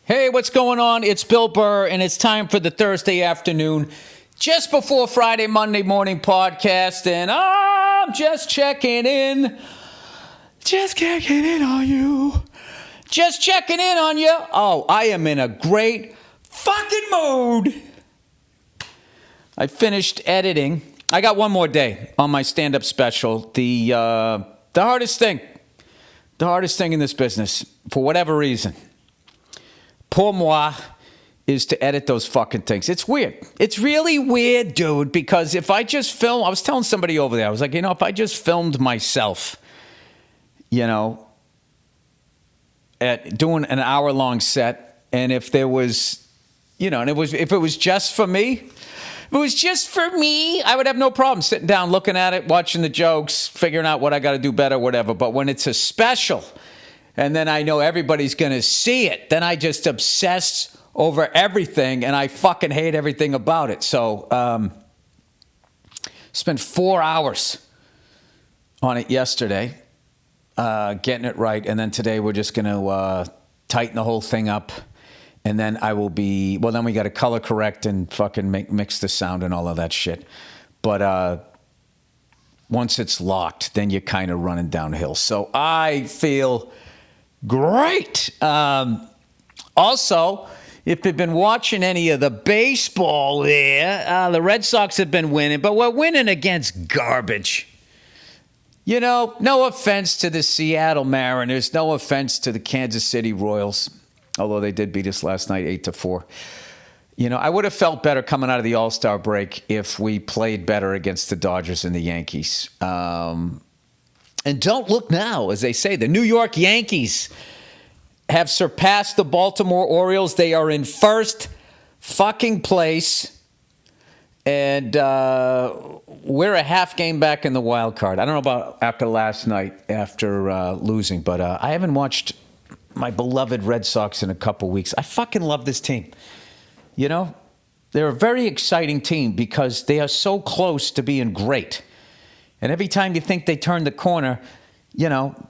Hey, what's going on? It's Bill Burr, and it's time for the Thursday afternoon, just before Friday, Monday morning podcast, and I'm just checking in. Just checking in on you. Just checking in on you. Oh, I am in a great fucking mood. I finished editing. I got one more day on my stand-up special. The hardest thing in this business, for whatever reason, pour moi, is to edit those fucking things. It's weird. It's really weird, dude, because if I just film, I was telling somebody over there, I was like, if I just filmed myself, at doing an hour-long set, and if there was, if it was just for me, I would have no problem sitting down, looking at it, watching the jokes, figuring out what I got to do better, whatever. But when it's a special, and then I know everybody's going to see it, then I just obsess over everything, and I fucking hate everything about it. So, spent 4 hours on it yesterday, getting it right, and then today we're just going to tighten the whole thing up, and then then we got to color correct and fucking mix the sound and all of that shit. But once it's locked, then you're kind of running downhill. So I feel great. Also, if you've been watching any of the baseball there, the Red Sox have been winning, but we're winning against garbage. No offense to the Seattle Mariners, no offense to the Kansas City Royals, although they did beat us last night 8-4. I would have felt better coming out of the All-Star break if we played better against the Dodgers and the Yankees. And don't look now, as they say, the New York Yankees have surpassed the Baltimore Orioles. They are in first fucking place. And we're a half game back in the wild card. I don't know about after last night, after losing, but I haven't watched my beloved Red Sox in a couple weeks. I fucking love this team. They're a very exciting team because they are so close to being great. And every time you think they turn the corner,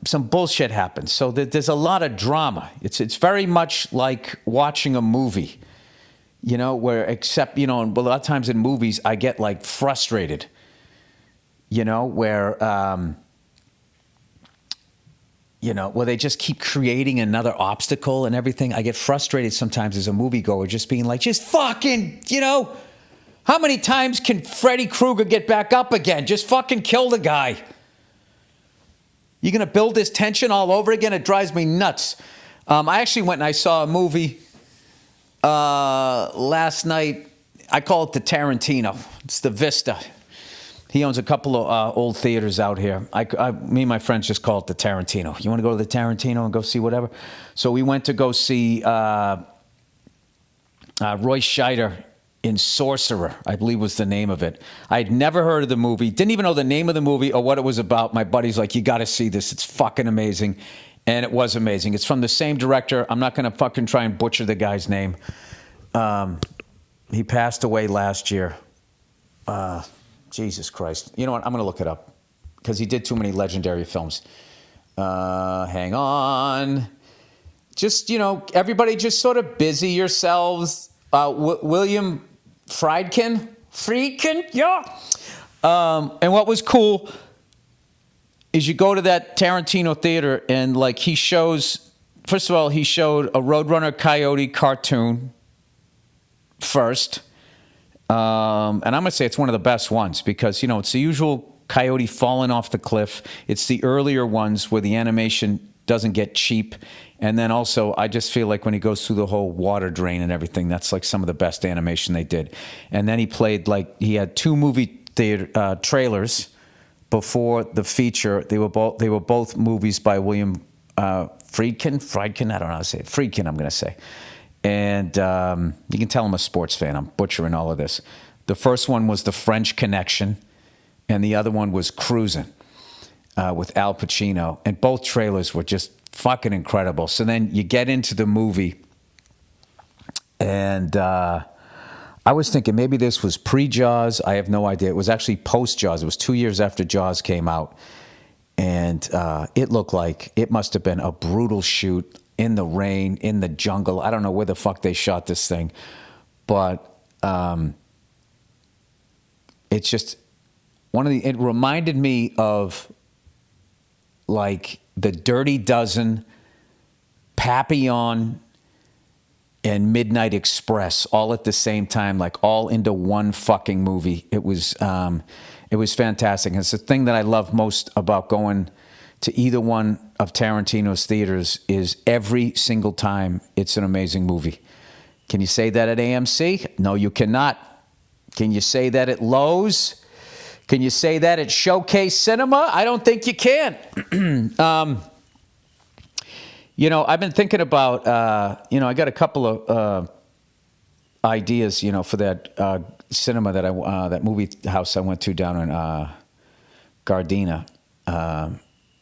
some bullshit happens. So there's a lot of drama. It's very much like watching a movie, where except, a lot of times in movies, I get like frustrated, where they just keep creating another obstacle and everything. I get frustrated sometimes as a moviegoer, just being like, just fucking, how many times can Freddy Krueger get back up again? Just fucking kill the guy. You're going to build this tension all over again? It drives me nuts. I actually went and I saw a movie last night. I call it the Tarantino. It's the Vista. He owns a couple of old theaters out here. Me and my friends just call it the Tarantino. You want to go to the Tarantino and go see whatever? So we went to go see Roy Scheider in Sorcerer, I believe was the name of it. I'd never heard of the movie, didn't even know the name of the movie or what it was about. My buddy's like, you got to see this. It's fucking amazing. And it was amazing. It's from the same director. I'm not going to fucking try and butcher the guy's name. He passed away last year. Jesus Christ. You know what? I'm going to look it up because he did too many legendary films. Hang on. Just, everybody just sort of busy yourselves. William Friedkin, yeah. And what was cool is you go to that Tarantino theater and he shows, first of all, he showed a Roadrunner Coyote cartoon first. And I'm going to say it's one of the best ones because, it's the usual coyote falling off the cliff. It's the earlier ones where the animation doesn't get cheap. And then also, I just feel like when he goes through the whole water drain and everything, that's like some of the best animation they did. And then he played he had two movie theater trailers before the feature. They were both movies by William Friedkin. I don't know how to say it. Friedkin, I'm going to say. And you can tell I'm a sports fan. I'm butchering all of this. The first one was The French Connection, and the other one was Cruisin' with Al Pacino. And both trailers were just fucking incredible. So then you get into the movie, and I was thinking maybe this was pre-Jaws. I have no idea. It was actually post-Jaws. It was 2 years after Jaws came out. And it looked like it must have been a brutal shoot. in the rain, in the jungle. I don't know where the fuck they shot this thing, but it's just it reminded me of like The Dirty Dozen, Papillon, and Midnight Express all at the same time, like all into one fucking movie. It was fantastic. And it's the thing that I love most about going to either one of Tarantino's theaters is every single time it's an amazing movie. Can you say that at AMC? No, you cannot. Can you say that at Lowe's? Can you say that at Showcase Cinema? I don't think you can. I've been thinking about, I got a couple of ideas, for that cinema that movie house I went to down in Gardena.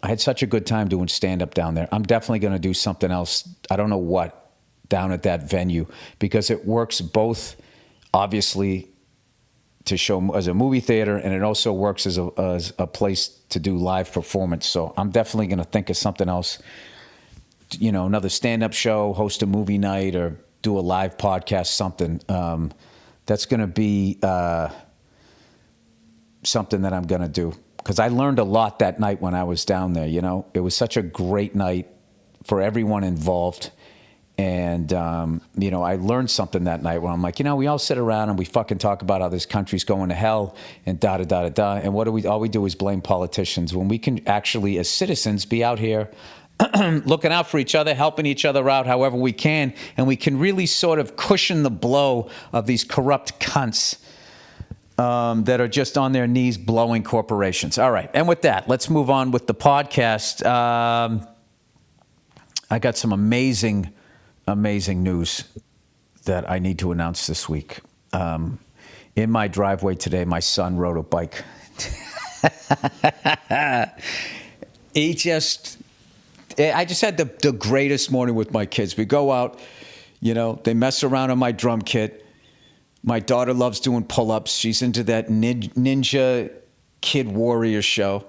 I had such a good time doing stand-up down there. I'm definitely going to do something else. I don't know what down at that venue because it works both, obviously, to show as a movie theater, and it also works as a place to do live performance. So I'm definitely going to think of something else. Another stand-up show, host a movie night, or do a live podcast, something. That's going to be something that I'm going to do. Because I learned a lot that night when I was down there, It was such a great night for everyone involved. And, I learned something that night where I'm like, we all sit around and we fucking talk about how this country's going to hell and da-da-da-da-da. And all we do is blame politicians when we can actually, as citizens, be out here looking out for each other, helping each other out however we can, and we can really sort of cushion the blow of these corrupt cunts that are just on their knees blowing corporations. All right, and with that, let's move on with the podcast. I got some amazing news that I need to announce this week. In my driveway today, my son rode a bike. I just had the greatest morning with my kids. We go out, they mess around on my drum kit. My daughter loves doing pull-ups. She's into that Ninja Kid Warrior show.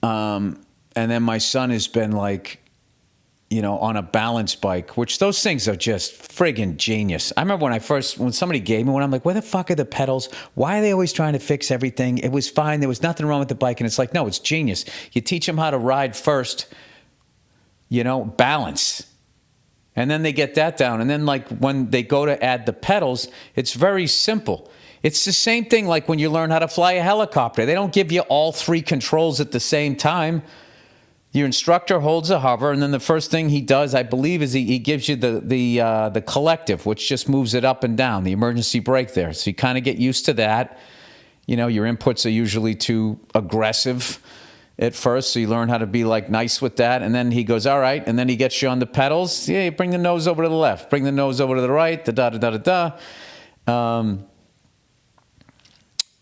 And then my son has been like, on a balance bike, which those things are just friggin' genius. I remember when somebody gave me one, I'm like, where the fuck are the pedals? Why are they always trying to fix everything? It was fine. There was nothing wrong with the bike. And it's like, no, it's genius. You teach them how to ride first, balance. And then they get that down. And then like when they go to add the pedals, it's very simple. It's the same thing like when you learn how to fly a helicopter. They don't give you all three controls at the same time. Your instructor holds a hover, and then the first thing he does, I believe, is he gives you the collective, which just moves it up and down, the emergency brake there. So you kind of get used to that. Your inputs are usually too aggressive at first, so you learn how to be like nice with that. And then he goes, all right, and then he gets you on the pedals. Yeah, you bring the nose over to the left, bring the nose over to the right, da-da-da-da-da.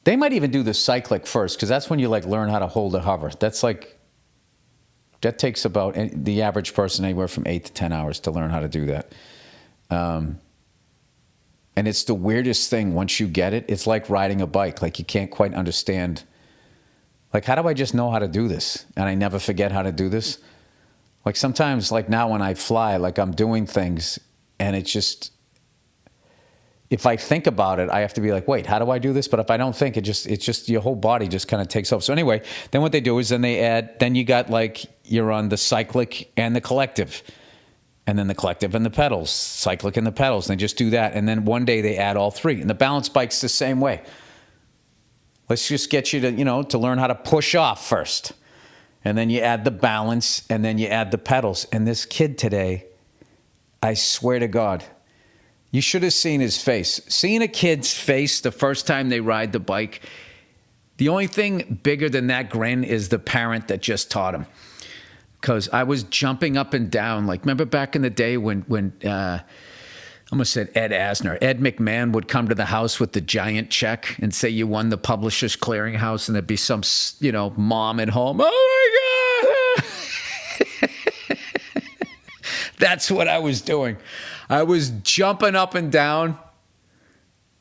They might even do the cyclic first, because that's when you like learn how to hold a hover. That takes about the average person anywhere from 8 to 10 hours to learn how to do that. And it's the weirdest thing once you get it. It's like riding a bike. Like you can't quite understand. Like, how do I just know how to do this? And I never forget how to do this. Like sometimes, like now when I fly, like I'm doing things and it's just, if I think about it, I have to be like, wait, how do I do this? But if I don't think, it's just your whole body just kind of takes over. So anyway, then what they do is then you got like, you're on the cyclic and the collective, and then the collective and the pedals, cyclic and the pedals. And they just do that. And then one day they add all three. And the balance bike's the same way. Let's just get you to, to learn how to push off first. And then you add the balance, and then you add the pedals. And this kid today, I swear to God, you should have seen his face. Seeing a kid's face the first time they ride the bike, the only thing bigger than that grin is the parent that just taught him. Because I was jumping up and down. Like, remember back in the day when I almost said Ed Asner. Ed McMahon would come to the house with the giant check and say you won the Publishers Clearinghouse, and there'd be some, mom at home. Oh, my God. That's what I was doing. I was jumping up and down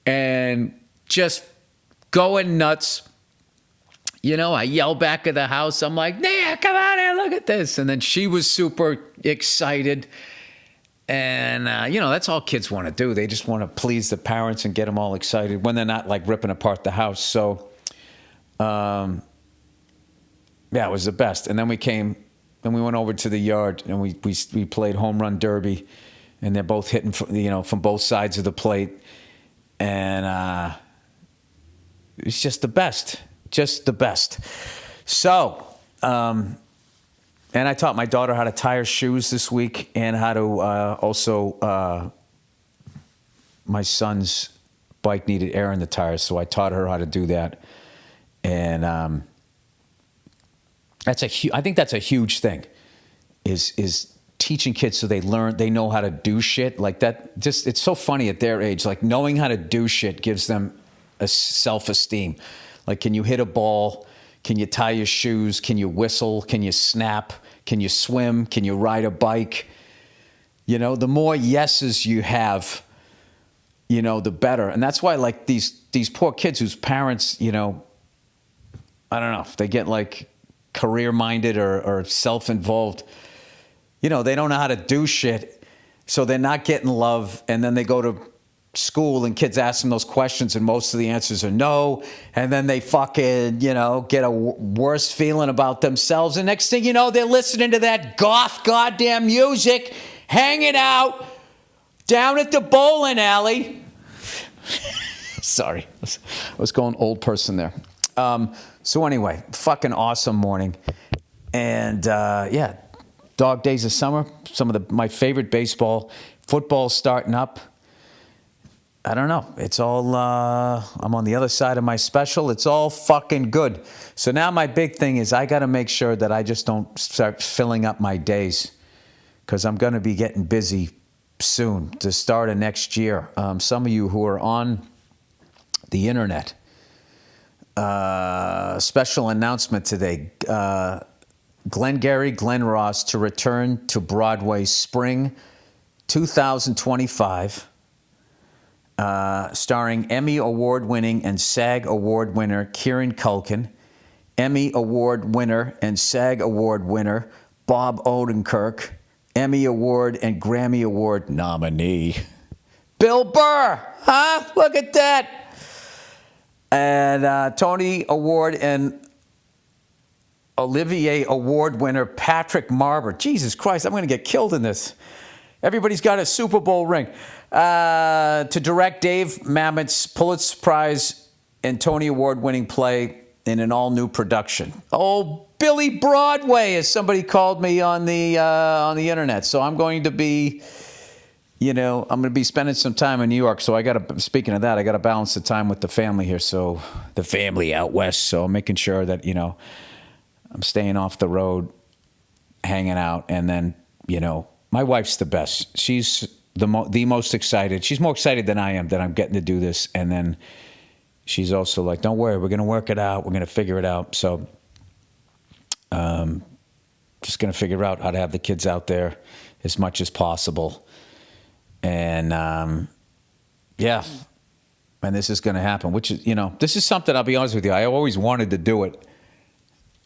and just going nuts. I yell back at the house. I'm like, Dad, yeah, come out here, look at this. And then she was super excited. And, that's all kids want to do. They just want to please the parents and get them all excited when they're not like ripping apart the house. So, yeah, it was the best. And then we went over to the yard and we played home run derby, and they're both hitting, from both sides of the plate. And it's just the best, So, and I taught my daughter how to tie her shoes this week, and how to my son's bike needed air in the tires, so I taught her how to do that. And I think that's a huge thing, is teaching kids so they know how to do shit like that. Just, it's so funny at their age, like knowing how to do shit gives them a self-esteem. Like, can you hit a ball? Can you tie your shoes? Can you whistle? Can you snap? Can you swim? Can you ride a bike? The more yeses you have, the better. And that's why, like, these poor kids whose parents, I don't know, if they get like career-minded or self-involved, they don't know how to do shit. So they're not getting love. And then they go to school and kids ask them those questions and most of the answers are no. And then they fucking, get a worse feeling about themselves. And next thing you know, they're listening to that goth goddamn music, hanging out down at the bowling alley. Sorry, I was going old person there. So anyway, fucking awesome morning. And yeah, dog days of summer, some of my favorite baseball. Football's starting up. I don't know. It's all, I'm on the other side of my special. It's all fucking good. So now my big thing is I got to make sure that I just don't start filling up my days, because I'm going to be getting busy soon to start of next year. Some of you who are on the internet, special announcement today. Glengarry Glen Ross to return to Broadway spring 2025. Starring Emmy Award-winning and SAG Award winner Kieran Culkin, Emmy Award winner and SAG Award winner Bob Odenkirk, Emmy Award and Grammy Award nominee Bill Burr. Huh? Look at that. And Tony Award and Olivier Award winner Patrick Marber. Jesus Christ, I'm going to get killed in this. Everybody's got a Super Bowl ring. To direct Dave Mamet's Pulitzer Prize and Tony Award-winning play in an all-new production. Oh, Billy Broadway, as somebody called me on the internet. So I'm going to be, I'm going to be spending some time in New York. So speaking of that, I got to balance the time with the family here. So the family out west. So I'm making sure that, I'm staying off the road, hanging out, and then, my wife's the best. She's the most excited. She's more excited than I am that I'm getting to do this. And then she's also like, don't worry, we're going to work it out. We're going to figure it out. So just going to figure out how to have the kids out there as much as possible. And yeah, and this is going to happen, which is, this is something, I'll be honest with you, I always wanted to do it.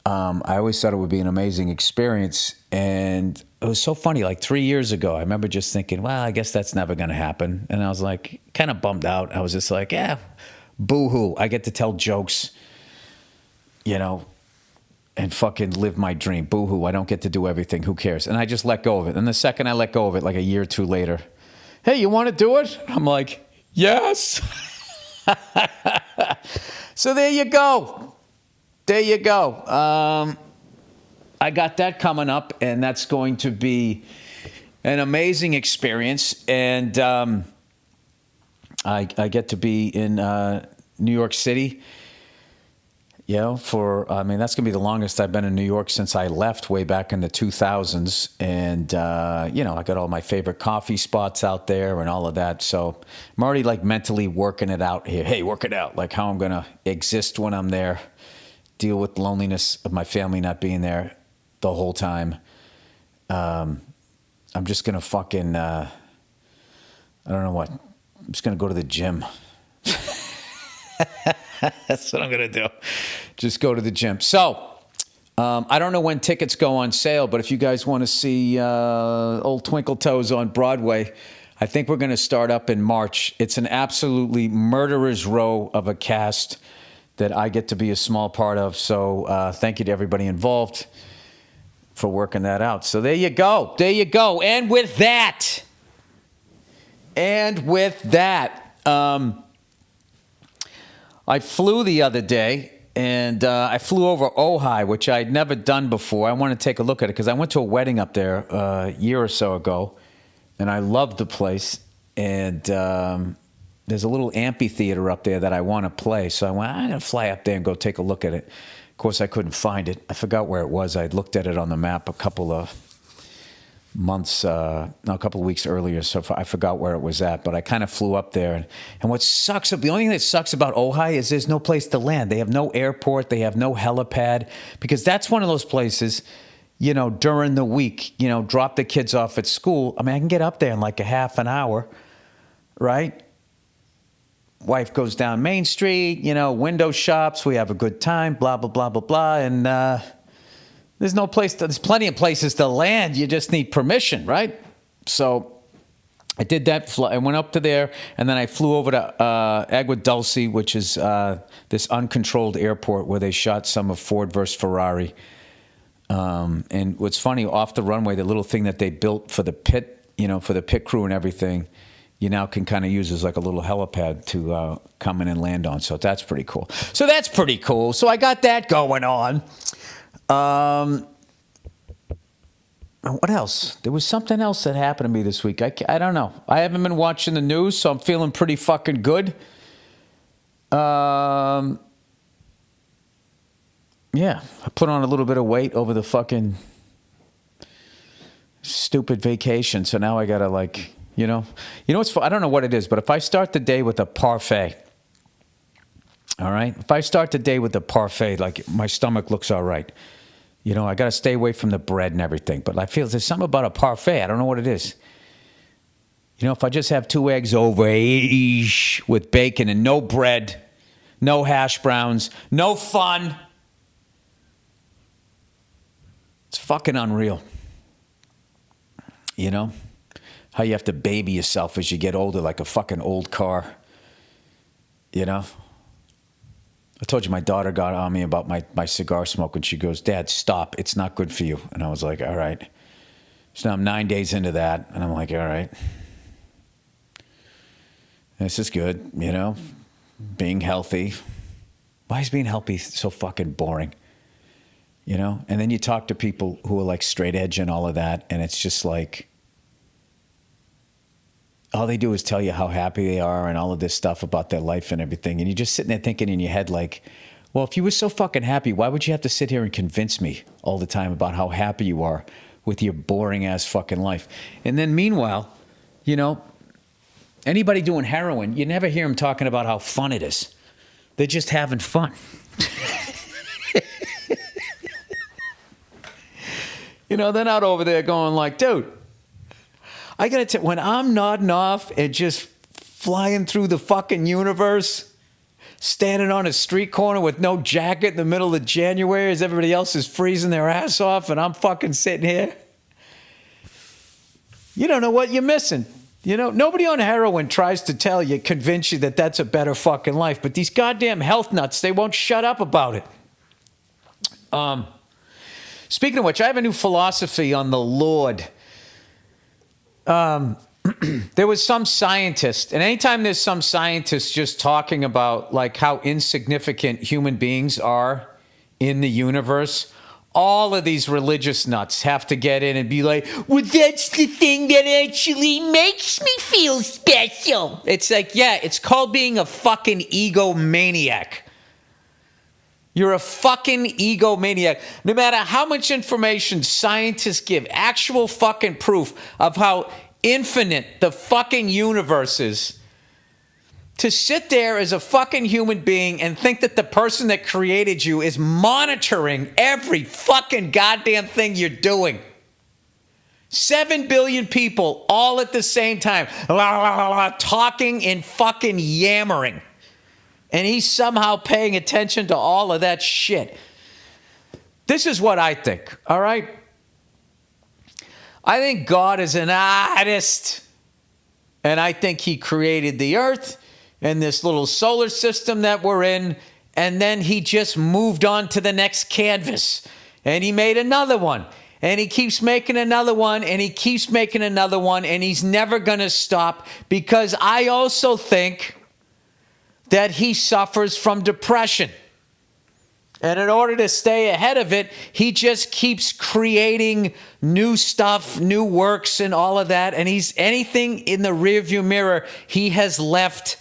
I always thought it would be an amazing experience. And it was so funny, like 3 years ago, I remember just thinking, well, I guess that's never going to happen. And I was like, kind of bummed out. I was just like, yeah, boo-hoo. I get to tell jokes, and fucking live my dream. Boo-hoo. I don't get to do everything. Who cares? And I just let go of it. And the second I let go of it, like a year or two later, hey, you want to do it? I'm like, yes. So there you go. There you go. I got that coming up, and that's going to be an amazing experience. And I get to be in New York City, that's going to be the longest I've been in New York since I left way back in the 2000s. And, I got all my favorite coffee spots out there and all of that. So I'm already like mentally working it out here. Hey, work it out. Like how I'm going to exist when I'm there. Deal with loneliness of my family not being there the whole time. I'm just going to fucking, I don't know what. I'm just going to go to the gym. That's what I'm going to do. Just go to the gym. So, I don't know when tickets go on sale, but if you guys want to see old Twinkle Toes on Broadway, I think we're going to start up in March. It's an absolutely murderer's row of a cast that I get to be a small part of. So thank you to everybody involved for working that out. So there you go. There you go. And with that, I flew the other day, and I flew over Ojai, which I'd never done before. I want to take a look at it because I went to a wedding up there a year or so ago, and I loved the place. And there's a little amphitheater up there that I want to play. So I went, I'm going to fly up there and go take a look at it. Of course, I couldn't find it. I forgot where it was. I'd looked at it on the map a couple of weeks earlier, so I forgot where it was at. But I kind of flew up there. And what sucks, the only thing that sucks about Ojai is there's no place to land. They have no airport. They have no helipad. Because that's one of those places, during the week, drop the kids off at school. I mean, I can get up there in like a half an hour, right? Wife goes down Main Street, window shops. We have a good time, blah, blah, blah, blah, blah. And there's plenty of places to land. You just need permission, right? So I did that. I went up to there, and then I flew over to Agua Dulce, which is this uncontrolled airport where they shot some of Ford versus Ferrari. And what's funny, off the runway, the little thing that they built for the pit, for the pit crew and everything, you now can kind of use as like a little helipad to come in and land on. So that's pretty cool. So I got that going on. What else? There was something else that happened to me this week. I don't know. I haven't been watching the news, so I'm feeling pretty fucking good. Yeah, I put on a little bit of weight over the fucking stupid vacation, so now I gotta what's I don't know what it is, but if I start the day with a parfait, all right? If I start the day with a parfait, like my stomach looks all right. I got to stay away from the bread and everything. But I feel there's something about a parfait. I don't know what it is. If I just have 2 eggs over with bacon and no bread, no hash browns, no fun. It's fucking unreal. How you have to baby yourself as you get older like a fucking old car. I told you my daughter got on me about my cigar smoke, and she goes, Dad, stop. It's not good for you. And I was like, all right. So now I'm 9 days into that, and I'm like, all right. This is good, being healthy. Why is being healthy so fucking boring? And then you talk to people who are like straight edge and all of that, and it's just like, all they do is tell you how happy they are and all of this stuff about their life and everything. And you're just sitting there thinking in your head like, well, if you were so fucking happy, why would you have to sit here and convince me all the time about how happy you are with your boring ass fucking life? And then meanwhile, anybody doing heroin, you never hear them talking about how fun it is. They're just having fun. They're not over there going like, dude, I gotta tell, when I'm nodding off and just flying through the fucking universe, standing on a street corner with no jacket in the middle of January as everybody else is freezing their ass off and I'm fucking sitting here, you don't know what you're missing. Nobody on heroin tries to convince you that that's a better fucking life, but these goddamn health nuts, they won't shut up about it. Speaking of which, I have a new philosophy on the Lord. There was some scientist, and anytime there's some scientist just talking about like how insignificant human beings are in the universe, all of these religious nuts have to get in and be like, well, that's the thing that actually makes me feel special. It's like, yeah, it's called being a fucking egomaniac. You're a fucking egomaniac. No matter how much information scientists give, actual fucking proof of how infinite the fucking universe is, to sit there as a fucking human being and think that the person that created you is monitoring every fucking goddamn thing you're doing. 7 billion people all at the same time, talking and fucking yammering. And he's somehow paying attention to all of that shit. This is what I think, all right? I think God is an artist. And I think he created the earth and this little solar system that we're in. And then he just moved on to the next canvas. And he made another one. And he keeps making another one. And he keeps making another one. And he's never going to stop. Because I also think that he suffers from depression. And in order to stay ahead of it, he just keeps creating new stuff, new works and all of that. And he's anything in the rearview mirror he has left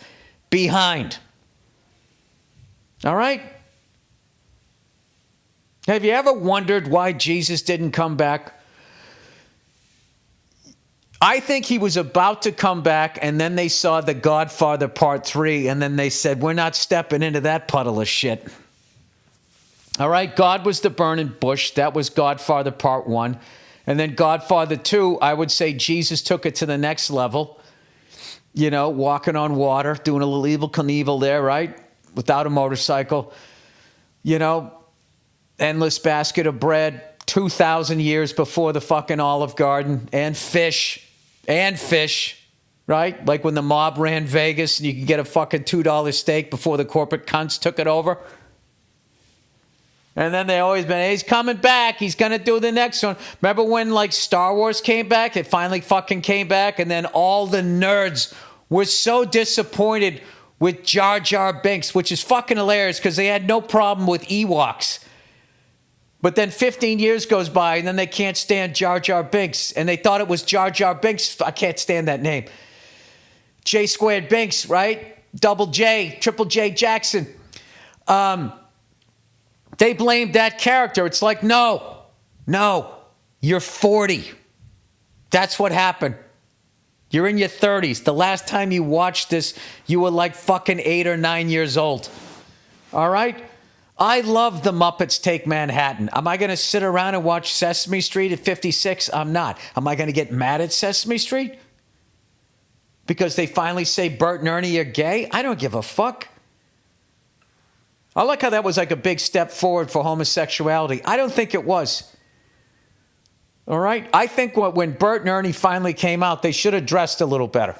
behind. All right? Have you ever wondered why Jesus didn't come back? I think he was about to come back, and then they saw The Godfather Part 3, and then they said, we're not stepping into that puddle of shit. All right, God was the burning bush. That was Godfather Part 1. And then Godfather 2, I would say Jesus took it to the next level. You know, walking on water, doing a little Evel Knievel there, right? Without a motorcycle. You know, endless basket of bread, 2,000 years before the fucking Olive Garden. And fish, right? Like when the mob ran Vegas and you could get a fucking $2 steak before the corporate cunts took it over. And then they always been, hey, he's coming back. He's going to do the next one. Remember when like Star Wars came back? It finally fucking came back. And then all the nerds were so disappointed with Jar Jar Binks, which is fucking hilarious because they had no problem with Ewoks. But then 15 years goes by and then they can't stand Jar Jar Binks. And they thought it was Jar Jar Binks. I can't stand that name. J squared Binks, right? Double J, Triple J Jackson. They blamed that character. It's like, no, you're 40. That's what happened. You're in your 30s. The last time you watched this, you were like fucking 8 or 9 years old. All right? I love The Muppets Take Manhattan. Am I going to sit around and watch Sesame Street at 56? I'm not. Am I going to get mad at Sesame Street? Because they finally say Bert and Ernie are gay? I don't give a fuck. I like how that was like a big step forward for homosexuality. I don't think it was. All right? I think when Bert and Ernie finally came out, they should have dressed a little better.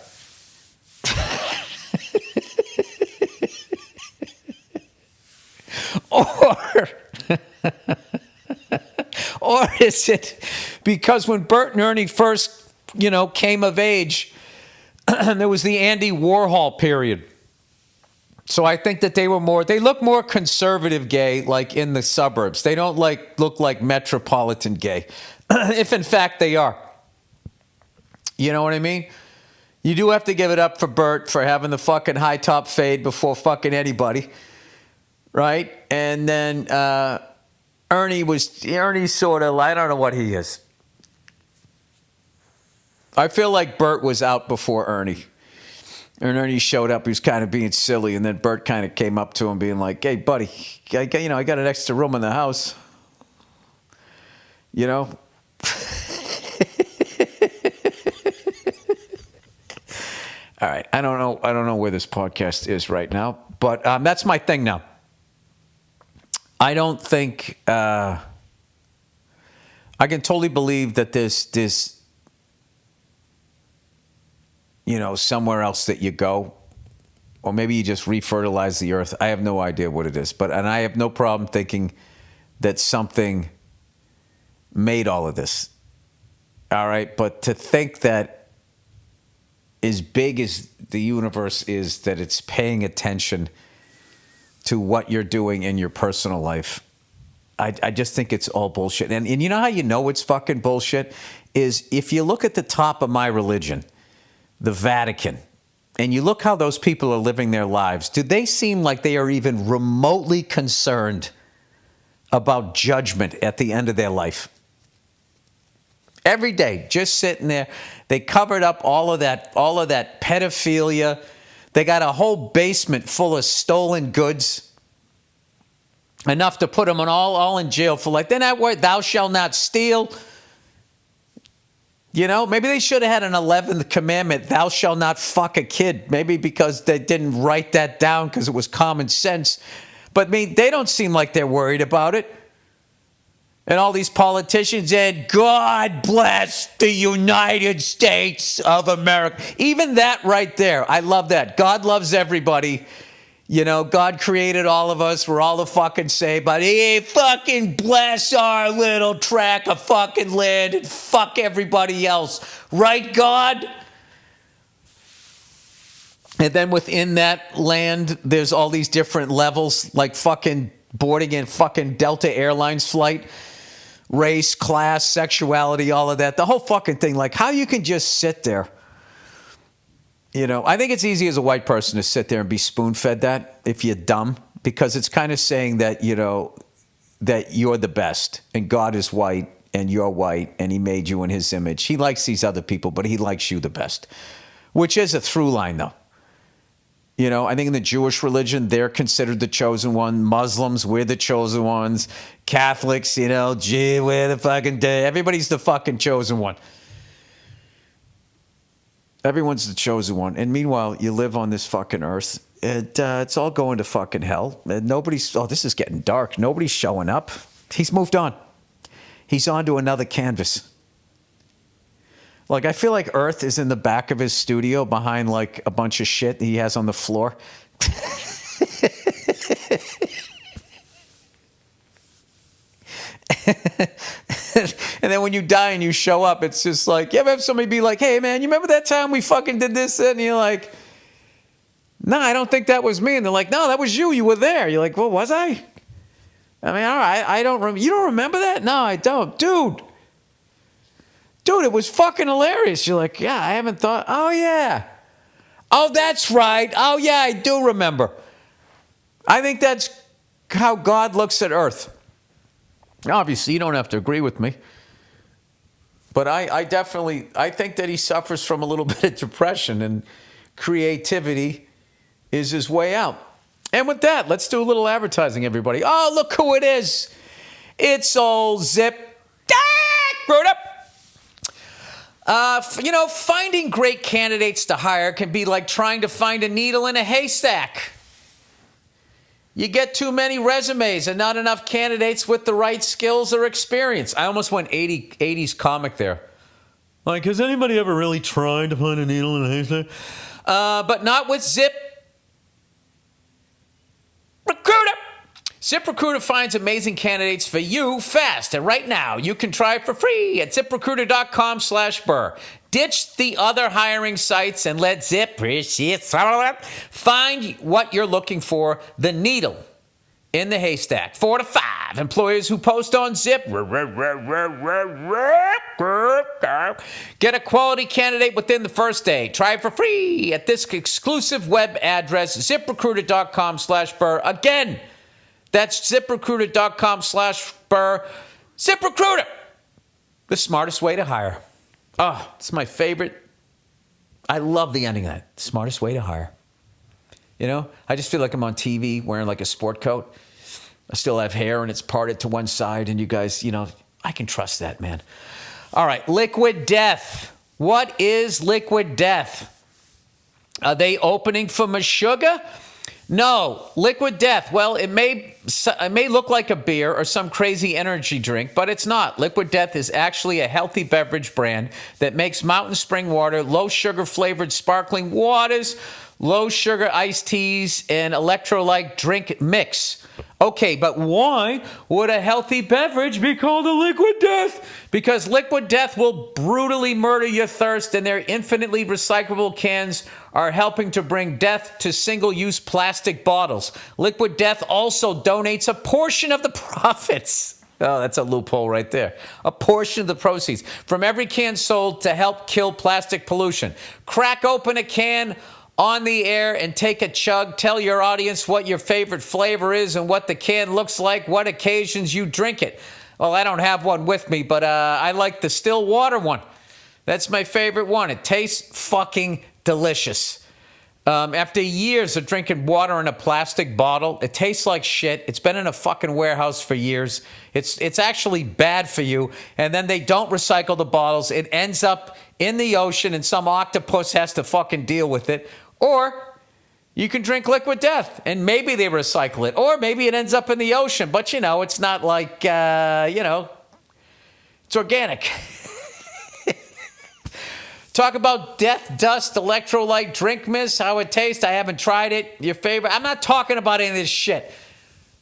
Or is it because when Bert and Ernie first, came of age, there was the Andy Warhol period. So I think that they look more conservative gay, like in the suburbs. They don't look like metropolitan gay, if in fact they are. You know what I mean? You do have to give it up for Bert for having the fucking high top fade before fucking anybody, right? And then Ernie's sort of, I don't know what he is. I feel like Bert was out before Ernie. And Ernie showed up. He was kind of being silly. And then Bert kind of came up to him being like, hey, buddy, I got an extra room in the house. All right. I don't know where this podcast is right now. But that's my thing now. I don't think I can totally believe that this somewhere else that you go, or maybe you just refertilize the earth. I have no idea what it is, and I have no problem thinking that something made all of this. All right, but to think that as big as the universe is, that it's paying attention to what you're doing in your personal life, I just think it's all bullshit. And you know how you know it's fucking bullshit is if you look at the top of my religion, the Vatican, and you look how those people are living their lives, do they seem like they are even remotely concerned about judgment at the end of their life? Every day, just sitting there, they covered up all of that pedophilia. They got a whole basement full of stolen goods, enough to put them all in jail for then that word, thou shalt not steal. Maybe they should have had an 11th commandment, thou shalt not fuck a kid. Maybe because they didn't write that down because it was common sense. But they don't seem like they're worried about it. And all these politicians said, God bless the United States of America. Even that right there, I love that. God loves everybody. You know, God created all of us. We're all the fucking same. But he fucking bless our little tract of fucking land and fuck everybody else. Right, God? And then within that land, there's all these different levels, like fucking boarding in fucking Delta Airlines flight. Race, class, sexuality, all of that. The whole fucking thing. Like how you can just sit there. You know, I think it's easy as a white person to sit there and be spoon-fed that if you're dumb. Because it's kind of saying that, you know, that you're the best. And God is white and you're white and he made you in his image. He likes these other people, but he likes you the best. Which is a through line, though. You know, I think in the Jewish religion, they're considered the chosen one. Muslims, we're the chosen ones. Catholics, you know, gee, we're the fucking day. Everybody's the fucking chosen one. Everyone's the chosen one. And meanwhile, you live on this fucking earth. It's all going to fucking hell. And nobody's, oh, this is getting dark. Nobody's showing up. He's moved on. He's on to another canvas. Like, I feel like Earth is in the back of his studio behind, like, a bunch of shit he has on the floor. And then when you die and you show up, it's just like, you ever have somebody be like, hey, man, you remember that time we fucking did this? And you're like, no, I don't think that was me. And they're like, no, that was you. You were there. You're like, well, was I? I mean, all right, I don't remember. You don't remember that? No, I don't. Dude, it was fucking hilarious. You're like, yeah, I haven't thought. Oh, yeah. Oh, that's right. Oh, yeah, I do remember. I think that's how God looks at Earth. Obviously, you don't have to agree with me. But I think that he suffers from a little bit of depression, and creativity is his way out. And with that, let's do a little advertising, everybody. Oh, look who it is. It's old Zip. Screwed up. You know, finding great candidates to hire can be like trying to find a needle in a haystack. You get too many resumes and not enough candidates with the right skills or experience. I almost went 80s comic there. Like, has anybody ever really tried to find a needle in a haystack? But not with Zip Recruiter. ZipRecruiter finds amazing candidates for you fast. And right now, you can try it for free at ZipRecruiter.com/Burr. Ditch the other hiring sites and let Zip find what you're looking for, the needle in the haystack. 4 to 5 employers who post on Zip get a quality candidate within the first day. Try it for free at this exclusive web address, ZipRecruiter.com/Burr. Again, that's ZipRecruiter.com/Burr. ZipRecruiter, the smartest way to hire. Oh, it's my favorite. I love the ending of that. Smartest way to hire. You know, I just feel like I'm on TV wearing like a sport coat. I still have hair and it's parted to one side. And you guys, you know, I can trust that, man. All right, Liquid Death. What is Liquid Death? Are they opening for Meshuggah? No, Liquid Death. Well, it may look like a beer or some crazy energy drink, but it's not. Liquid Death is actually a healthy beverage brand that makes mountain spring water, low sugar flavored sparkling waters, low sugar iced teas, and electrolyte drink mix. Okay, but why would a healthy beverage be called a Liquid Death? Because Liquid Death will brutally murder your thirst, and their infinitely recyclable cans are helping to bring death to single-use plastic bottles. Liquid Death also donates a portion of the profits. Oh, that's a loophole right there. A portion of the proceeds from every can sold to help kill plastic pollution. Crack open a can on the air and take a chug. Tell your audience what your favorite flavor is and what the can looks like, what occasions you drink it. Well, I don't have one with me, but I like the still water one. That's my favorite one. It tastes fucking delicious. After years of drinking water in a plastic bottle, it tastes like shit. It's been in a fucking warehouse for years. It's actually bad for you. And then they don't recycle the bottles. It ends up in the ocean and some octopus has to fucking deal with it. Or You can drink Liquid Death, and maybe they recycle it, or maybe it ends up in the ocean. But, it's not like, it's organic. Talk about death, dust, electrolyte, drink mist, how it tastes. I haven't tried it. Your favorite. I'm not talking about any of this shit.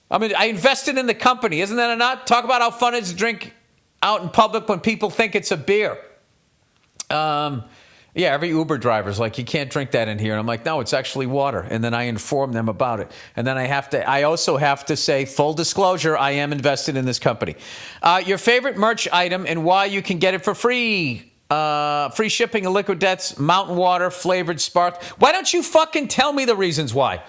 I mean, I invested in the company. Isn't that enough? Talk about how fun it is to drink out in public when people think it's a beer. Every Uber driver's like, you can't drink that in here. And I'm like, no, it's actually water. And then I inform them about it. And then I also have to say, full disclosure, I am invested in this company. Your favorite merch item and why you can get it for free. Free shipping of Liquid Death's mountain water flavored spark. Why don't you fucking tell me the reasons why?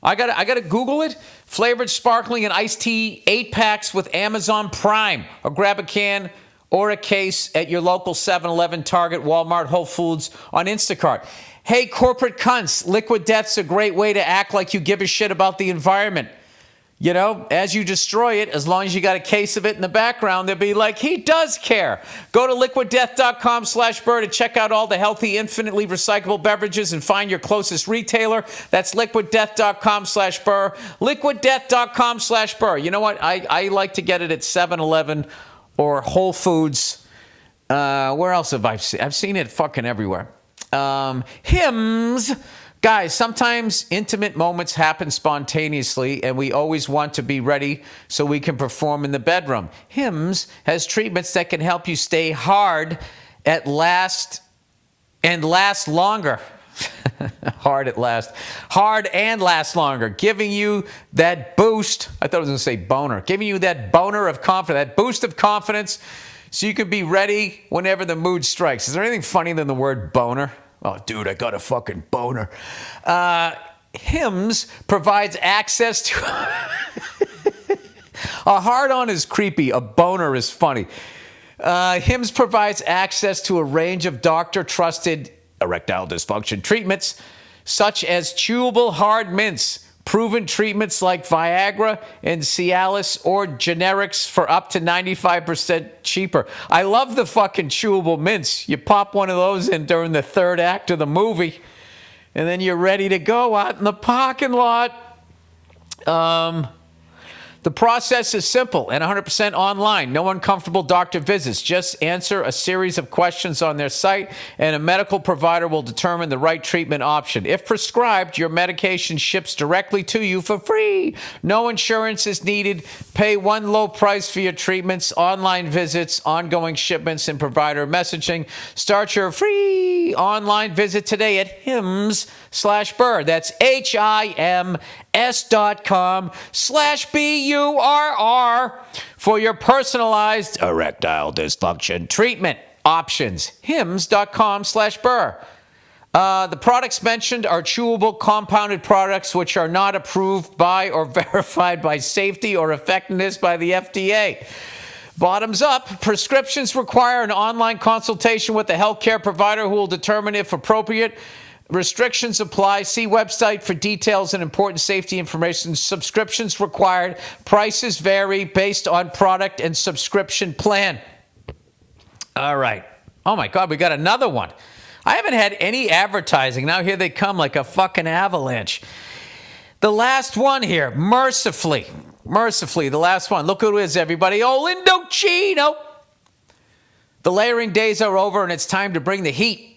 I gotta Google it. Flavored sparkling and iced tea 8-packs with Amazon Prime. Or grab a can or a case at your local 7-Eleven, Target, Walmart, Whole Foods on Instacart. Hey, corporate cunts, Liquid Death's a great way to act like you give a shit about the environment. As you destroy it, as long as you got a case of it in the background, they'll be like, he does care. Go to liquiddeath.com/Burr to check out all the healthy, infinitely recyclable beverages and find your closest retailer. That's liquiddeath.com/Burr. Liquiddeath.com/Burr. You know what? I like to get it at 7-Eleven or Whole Foods. Where else have I seen? I've seen it fucking everywhere. Hymns. Guys, sometimes intimate moments happen spontaneously, and we always want to be ready so we can perform in the bedroom. Hims has treatments that can help you stay hard and last longer. Hard and last longer, giving you that boost. I thought I was going to say boner. Giving you that boner of confidence, that boost of confidence, so you can be ready whenever the mood strikes. Is there anything funnier than the word boner? Oh, dude, I got a fucking boner. Hims provides access to... A hard-on is creepy. A boner is funny. Hims provides access to a range of doctor-trusted erectile dysfunction treatments, such as chewable hard mints, proven treatments like Viagra and Cialis, or generics for up to 95% cheaper. I love the fucking chewable mints. You pop one of those in during the third act of the movie, and then you're ready to go out in the parking lot. The process is simple and 100% online. No uncomfortable doctor visits. Just answer a series of questions on their site, and a medical provider will determine the right treatment option. If prescribed, your medication ships directly to you for free. No insurance is needed. Pay one low price for your treatments, online visits, ongoing shipments, and provider messaging. Start your free online visit today at hims/Burr. That's HIMS.com/BURR for your personalized erectile dysfunction treatment options. HIMS.com/Burr. The products mentioned are chewable compounded products which are not approved by or verified by safety or effectiveness by the FDA. Bottoms up, prescriptions require an online consultation with a healthcare provider who will determine if appropriate. Restrictions apply. See website for details and important safety information. Subscriptions required. Prices vary based on product and subscription plan. All right. Oh my God, we got another one. I haven't had any advertising. Now here they come like a fucking avalanche. The last one here, mercifully, the last one. Look who it is, everybody. Oh, Indochino. The layering days are over, and it's time to bring the heat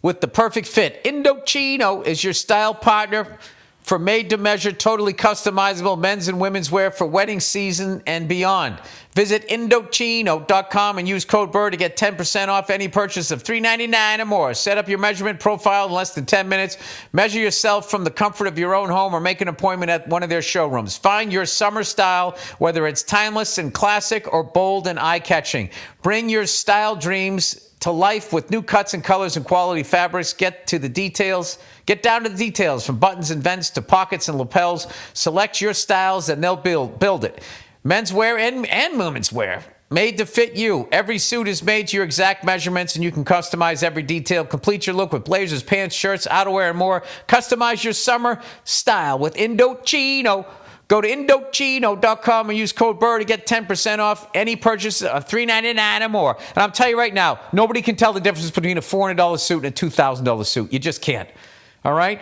with the perfect fit. Indochino is your style partner for made-to-measure, totally customizable men's and women's wear for wedding season and beyond. Visit Indochino.com and use code Burr to get 10% off any purchase of $3.99 or more. Set up your measurement profile in less than 10 minutes. Measure yourself from the comfort of your own home or make an appointment at one of their showrooms. Find your summer style, whether it's timeless and classic or bold and eye-catching. Bring your style dreams to life with new cuts and colors and quality fabrics. Get to the details. Get down to the details, from buttons and vents to pockets and lapels. Select your styles and they'll build it. Menswear and women's wear, made to fit you. Every suit is made to your exact measurements, and you can customize every detail. Complete your look with blazers, pants, shirts, outerwear, and more. Customize your summer style with Indochino. Go to Indochino.com and use code Burr to get 10% off any purchase of $3.99 or more. And I'm telling you right now, nobody can tell the difference between a $400 suit and a $2,000 suit. You just can't. All right?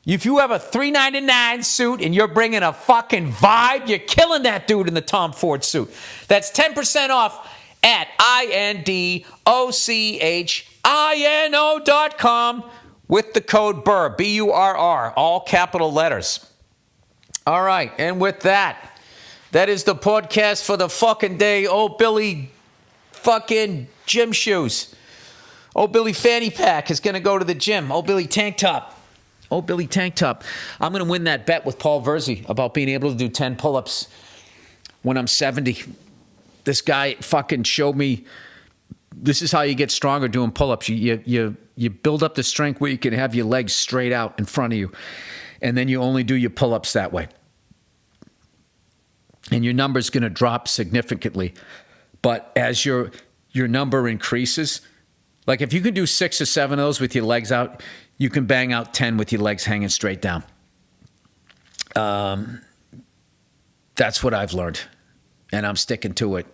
If you have a $3.99 suit and you're bringing a fucking vibe, you're killing that dude in the Tom Ford suit. That's 10% off at INDOCHINO.com with the code BURR, B-U-R-R, all capital letters. All right, and with that, that is the podcast for the fucking day. Old Billy fucking gym shoes. Old Billy fanny pack is going to go to the gym. Old Billy tank top. I'm going to win that bet with Paul Verzi about being able to do 10 pull-ups when I'm 70. This guy fucking showed me this is how you get stronger doing pull-ups. You build up the strength where you can have your legs straight out in front of you, and then you only do your pull-ups that way. And your number's going to drop significantly. But as your number increases, like if you can do 6 or 7 of those with your legs out, you can bang out 10 with your legs hanging straight down. That's what I've learned, and I'm sticking to it.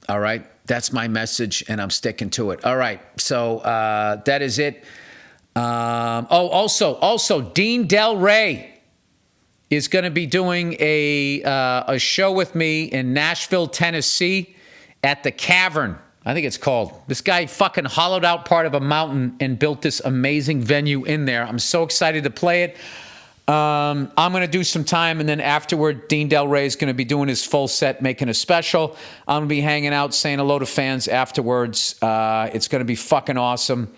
All right? That's my message, and I'm sticking to it. All right, so that is it. Also, Dean Del Rey is going to be doing a show with me in Nashville, Tennessee at the Cavern. I think it's called. This guy fucking hollowed out part of a mountain and built this amazing venue in there. I'm so excited to play it. I'm going to do some time, and then afterward, Dean Del Rey is going to be doing his full set, making a special. I'm going to be hanging out, saying hello to fans afterwards. It's going to be fucking awesome.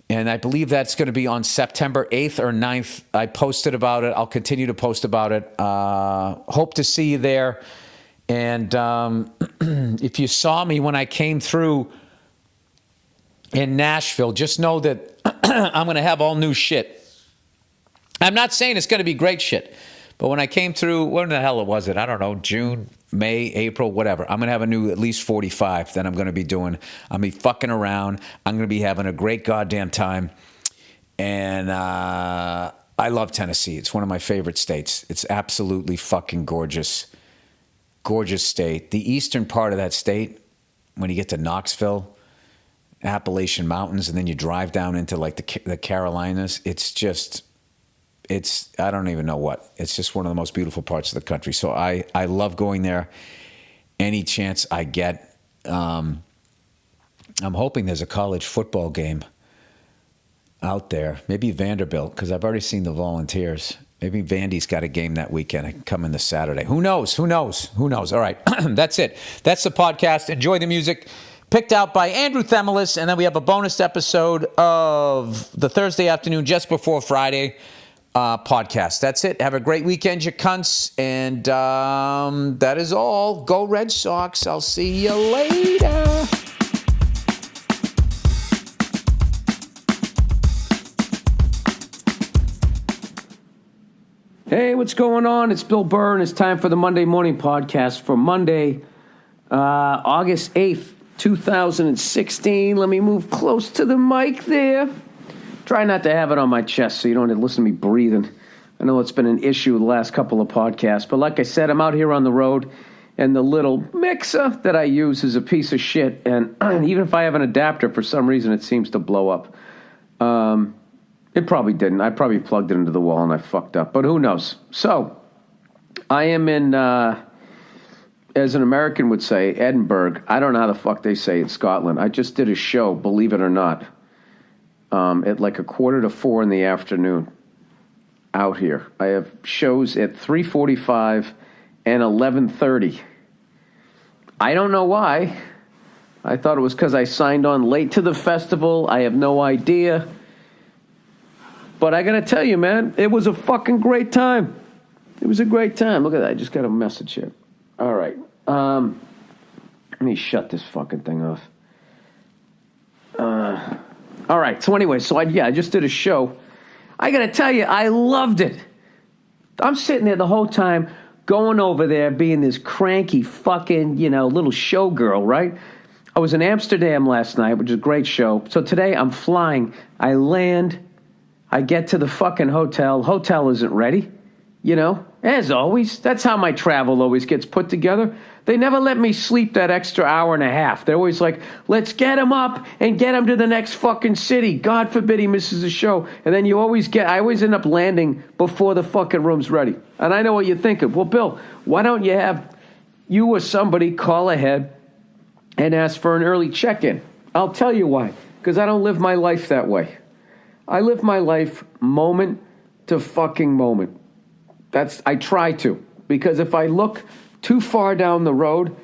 And I believe that's going to be on September 8th or 9th. I posted about it. I'll continue to post about it. Hope to see you there. And if you saw me when I came through in Nashville, just know that I'm going to have all new shit. I'm not saying it's going to be great shit, but when I came through, when the hell was it? I don't know, June, May, April, whatever. I'm going to have a new at least 45 that I'm going to be doing. I'm going to be fucking around. I'm going to be having a great goddamn time. And I love Tennessee. It's one of my favorite states. It's absolutely fucking gorgeous. Gorgeous state. The eastern part of that state, when you get to Knoxville, Appalachian Mountains, and then you drive down into like the Carolinas, I don't even know what. It's just one of the most beautiful parts of the country. So I love going there any chance I get. I'm hoping there's a college football game out there. Maybe Vanderbilt, because I've already seen the Volunteers. Maybe Vandy's got a game that weekend. I can come in this Saturday. Who knows? All right. That's it. That's the podcast. Enjoy the music. Picked out by Andrew Themelis. And then we have a bonus episode of the Thursday afternoon, just before Friday podcast. That's it. Have a great weekend, you cunts. And that is all. Go Red Sox. I'll see you later. Hey, what's going on? It's Bill Burr, and it's time for the Monday Morning Podcast for Monday, August 8th, 2016. Let me move close to the mic there. Try not to have it on my chest so you don't have to listen to me breathing. I know it's been an issue the last couple of podcasts, but like I said, I'm out here on the road, and the little mixer that I use is a piece of shit, and even if I have an adapter, for some reason it seems to blow up. It probably didn't. I probably plugged it into the wall and I fucked up, but who knows? So, I am in, as an American would say, Edinburgh. I don't know how the fuck they say in Scotland. I just did a show, believe it or not, at like 3:45 in the afternoon out here. I have shows at 3:45 and 11:30. I don't know why. I thought it was because I signed on late to the festival. I have no idea. But I got to tell you, man, it was a fucking great time. It was a great time. Look at that. I just got a message here. All right. Let me shut this fucking thing off. All right. So anyway, I just did a show. I got to tell you, I loved it. I'm sitting there the whole time going over there being this cranky fucking, little showgirl, right? I was in Amsterdam last night, which is a great show. So today I'm flying. I land. I get to the fucking hotel. Hotel isn't ready. You know, as always, that's how my travel always gets put together. They never let me sleep that extra hour and a half. They're always like, let's get him up and get him to the next fucking city. God forbid he misses a show. And then I always end up landing before the fucking room's ready. And I know what you're thinking. Well, Bill, why don't you have you or somebody call ahead and ask for an early check-in? I'll tell you why. Because I don't live my life that way. I live my life moment to fucking moment. I try to, because if I look too far down the road,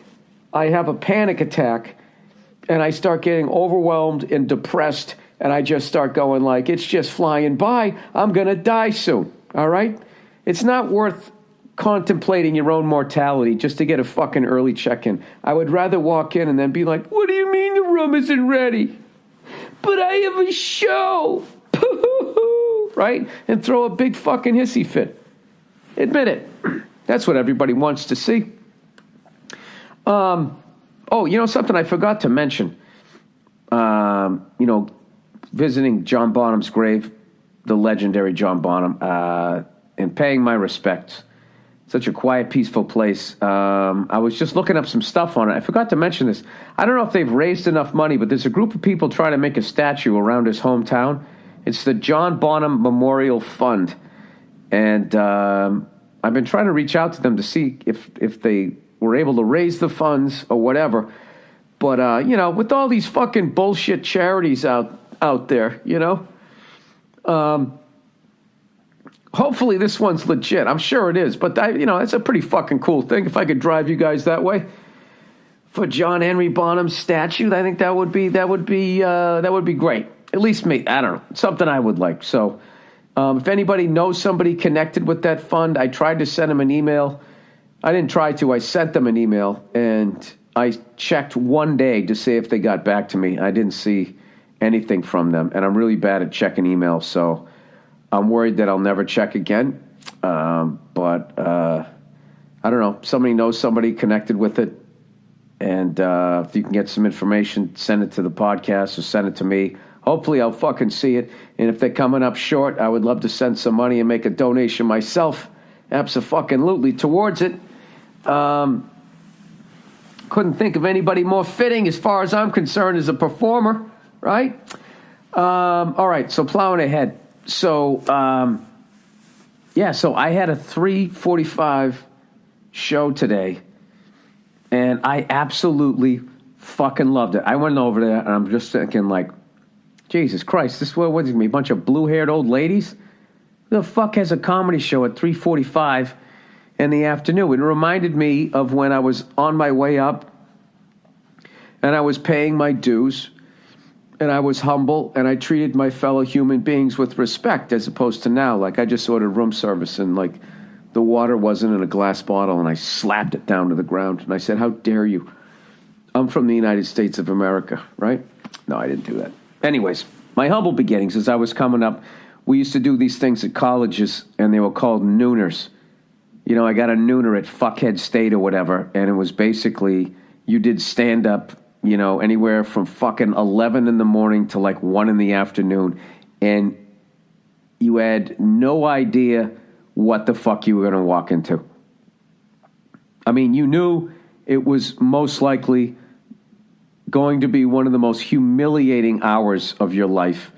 I have a panic attack and I start getting overwhelmed and depressed, and I just start going like, it's just flying by. I'm going to die soon. All right? It's not worth contemplating your own mortality just to get a fucking early check-in. I would rather walk in and then be like, what do you mean the room isn't ready? But I have a show. Right? And throw a big fucking hissy fit. Admit it. That's what everybody wants to see. Something I forgot to mention. Visiting John Bonham's grave, the legendary John Bonham, and paying my respects. Such a quiet, peaceful place. I was just looking up some stuff on it. I forgot to mention this. I don't know if they've raised enough money, but there's a group of people trying to make a statue around his hometown. It's the John Bonham Memorial Fund. And I've been trying to reach out to them to see if they were able to raise the funds or whatever. But, with all these fucking bullshit charities out there, hopefully this one's legit. I'm sure it is. But, that's a pretty fucking cool thing. If I could drive you guys that way for John Henry Bonham's statue, I think that would be great. At least me. I don't know. Something I would like. So if anybody knows somebody connected with that fund, I tried to send them an email. I didn't try to. I sent them an email, and I checked one day to see if they got back to me. I didn't see anything from them, and I'm really bad at checking emails, so I'm worried that I'll never check again. But I don't know. Somebody knows somebody connected with it, and if you can get some information, send it to the podcast or send it to me. Hopefully I'll fucking see it. And if they're coming up short, I would love to send some money and make a donation myself, abso-fucking-lutely, towards it. Couldn't think of anybody more fitting as far as I'm concerned as a performer, right? All right, so plowing ahead. So, so I had a 3:45 show today, and I absolutely fucking loved it. I went over there, and I'm just thinking like, Jesus Christ, this what is it, a bunch of blue-haired old ladies? Who the fuck has a comedy show at 3:45 in the afternoon? It reminded me of when I was on my way up and I was paying my dues and I was humble and I treated my fellow human beings with respect, as opposed to now. Like, I just ordered room service and like the water wasn't in a glass bottle and I slapped it down to the ground and I said, how dare you? I'm from the United States of America, right? No, I didn't do that. Anyways, my humble beginnings as I was coming up, we used to do these things at colleges, and they were called nooners. I got a nooner at Fuckhead State or whatever, and it was basically, you did stand-up, anywhere from fucking 11 in the morning to like 1 in the afternoon, and you had no idea what the fuck you were going to walk into. I mean, you knew it was most likely going to be one of the most humiliating hours of your life.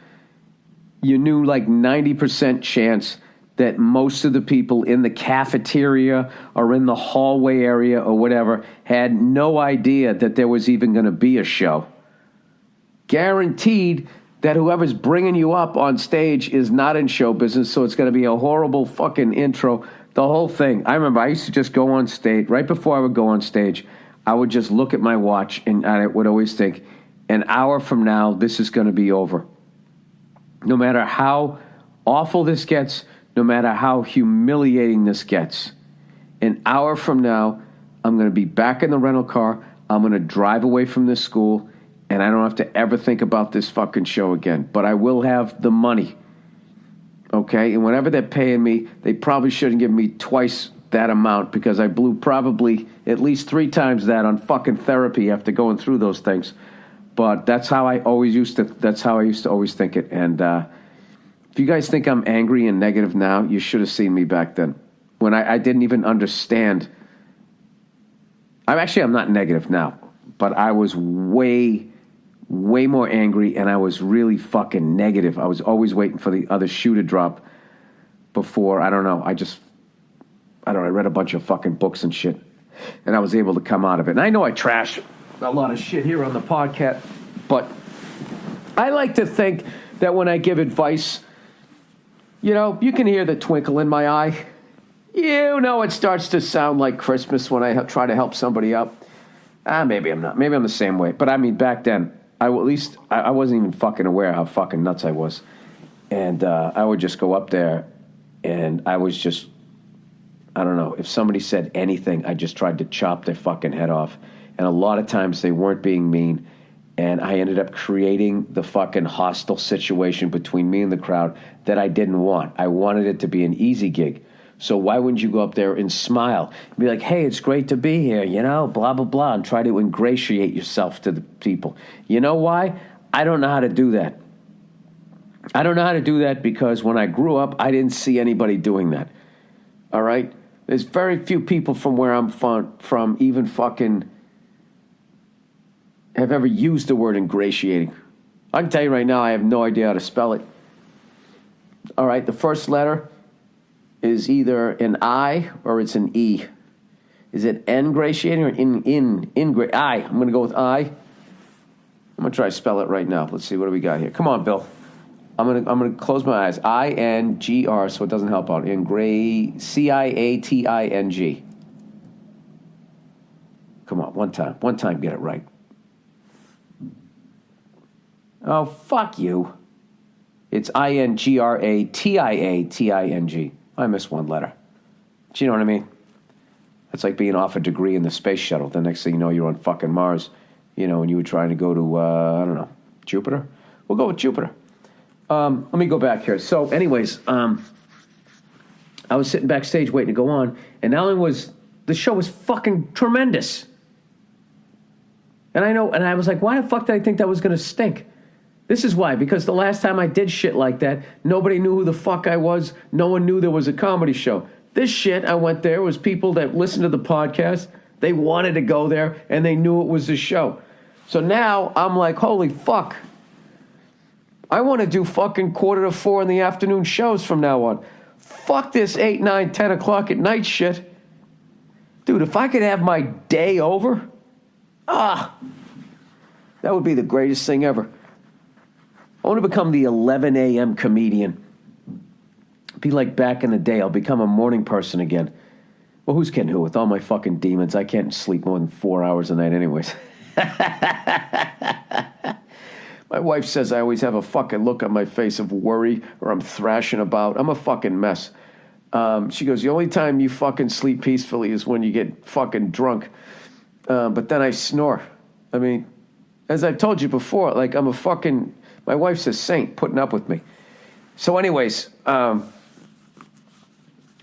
You knew like 90% chance that most of the people in the cafeteria or in the hallway area or whatever had no idea that there was even going to be a show. Guaranteed that whoever's bringing you up on stage is not in show business, so it's going to be a horrible fucking intro, the whole thing. I remember I used to just go on stage. Right before I would go on stage, I would just look at my watch and I would always think, an hour from now, this is going to be over. No matter how awful this gets, no matter how humiliating this gets, an hour from now, I'm going to be back in the rental car. I'm going to drive away from this school, and I don't have to ever think about this fucking show again. But I will have the money, okay? And whatever they're paying me, they probably shouldn't give me twice that amount, because I blew probably at least 3 times that on fucking therapy after going through those things. But that's how I used to always think it. And if you guys think I'm angry and negative now, you should have seen me back then. when I didn't even understand. I'm not negative now, but I was way more angry, and I was really fucking negative. I was always waiting for the other shoe to drop before, I don't know, I read a bunch of fucking books and shit, and I was able to come out of it. And I know I trash a lot of shit here on the podcast, but I like to think that when I give advice, you know, you can hear the twinkle in my eye. You know, it starts to sound like Christmas when I try to help somebody out. Maybe I'm not. Maybe I'm the same way. But I mean, back then, I wasn't even fucking aware how fucking nuts I was. And I would just go up there, and I was just, I don't know, if somebody said anything, I just tried to chop their fucking head off. And a lot of times they weren't being mean. And I ended up creating the fucking hostile situation between me and the crowd that I didn't want. I wanted it to be an easy gig. So why wouldn't you go up there and smile? Be like, hey, it's great to be here, you know, blah, blah, blah, and try to ingratiate yourself to the people. You know why? I don't know how to do that. I don't know how to do that because when I grew up, I didn't see anybody doing that. All right? There's very few people from where I'm from even fucking have ever used the word ingratiating. I can tell you right now, I have no idea how to spell it. All right, the first letter is either an I or it's an E. Is it ingratiating or I? I'm going to go with I. I'm going to try to spell it right now. Let's see, what do we got here? Come on, Bill. I'm going to close my eyes. I-N-G-R, so it doesn't help out. C-I-A-T-I-N-G. Come on, one time. One time, get it right. Oh, fuck you. It's I-N-G-R-A-T-I-A-T-I-N-G. I missed one letter. Do you know what I mean? It's like being off a degree in the space shuttle. The next thing you know, you're on fucking Mars. You know, and you were trying to go to, I don't know, Jupiter? We'll go with Jupiter. Let me go back here. So, anyways, I was sitting backstage waiting to go on, and not only was the show was fucking tremendous. And I was like, why the fuck did I think that was going to stink? This is why, because the last time I did shit like that, nobody knew who the fuck I was. No one knew there was a comedy show. This shit, I went there, was people that listened to the podcast. They wanted to go there, and they knew it was a show. So now I'm like, holy fuck. I want to do fucking 3:45 in the afternoon shows from now on. Fuck this 8, 9, 10 o'clock at night shit. Dude, if I could have my day over, that would be the greatest thing ever. I want to become the 11 a.m. comedian. Be like back in the day. I'll become a morning person again. Well, who's kidding who? With all my fucking demons, I can't sleep more than 4 hours a night anyways. My wife says I always have a fucking look on my face of worry or I'm thrashing about. I'm a fucking mess. She goes, the only time you fucking sleep peacefully is when you get fucking drunk. But then I snore. I mean, as I've told you before, like I'm a fucking... My wife's a saint putting up with me. So anyways, I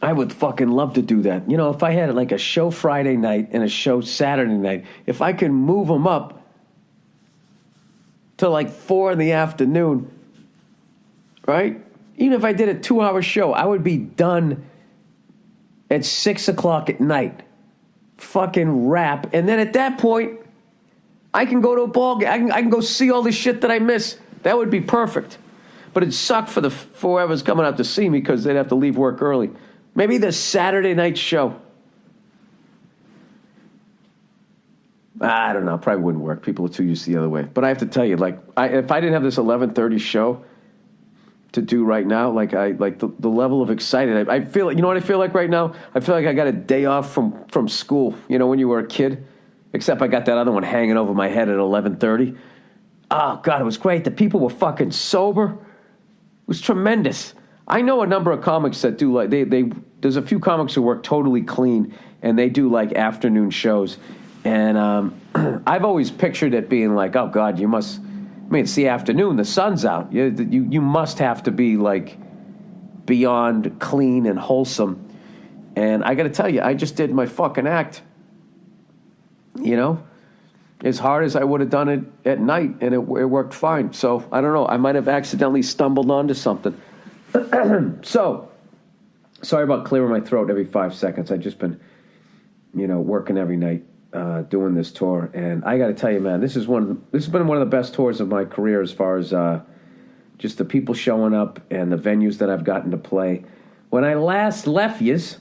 would fucking love to do that. You know, if I had like a show Friday night and a show Saturday night, if I could move them up to like 4 in the afternoon, right? Even if I did a 2-hour show, I would be done at 6 o'clock at night. Fucking rap. And then at that point, I can go to a ball game. I can go see all the shit that I miss. That would be perfect. But it'd suck for whoever's coming out to see me because they'd have to leave work early. Maybe the Saturday night show. I don't know. Probably wouldn't work. People are too used to the other way. But I have to tell you, like, if I didn't have this 11:30 show to do right now, like the level of excited, I feel. You know what I feel like right now? I feel like I got a day off from school. You know, when you were a kid. Except I got that other one hanging over my head at 11:30. Oh God, it was great. The people were fucking sober. It was tremendous. I know a number of comics that do like there's a few comics who work totally clean and they do like afternoon shows. And I've always pictured it being like, oh God, you must. I mean, it's the afternoon, the sun's out. You must have to be like beyond clean and wholesome. And I got to tell you, I just did my fucking act. You know, as hard as I would have done it at night, and it worked fine. So I don't know. I might have accidentally stumbled onto something. So Sorry about clearing my throat every 5 seconds. I've just been, working every night, doing this tour. And I got to tell you, man, this has been one of the best tours of my career as far as just the people showing up and the venues that I've gotten to play. When I last left yous,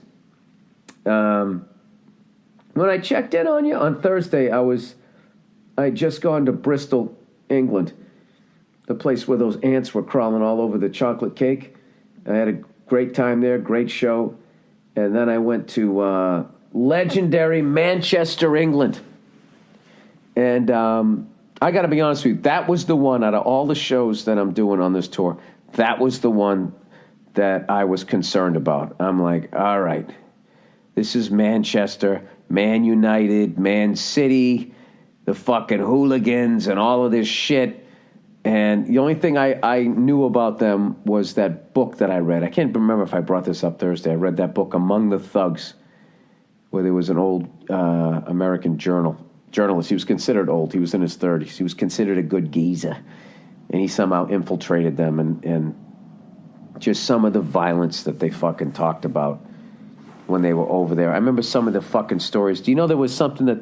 when I checked in on you on Thursday, I had just gone to Bristol, England, the place where those ants were crawling all over the chocolate cake. I had a great time there, great show. And then I went to legendary Manchester, England. And I got to be honest with you, that was the one out of all the shows that I'm doing on this tour, that was the one that I was concerned about. I'm like, all right, this is Manchester, Man United, Man City, the fucking hooligans and all of this shit. And the only thing I knew about them was that book that I read. I can't remember if I brought this up Thursday. I read that book, Among the Thugs, where there was an old American journalist. He was considered old. He was in his 30s. He was considered a good geezer. And he somehow infiltrated them and just some of the violence that they fucking talked about when they were over there. I remember some of the fucking stories. Do you know there was something that...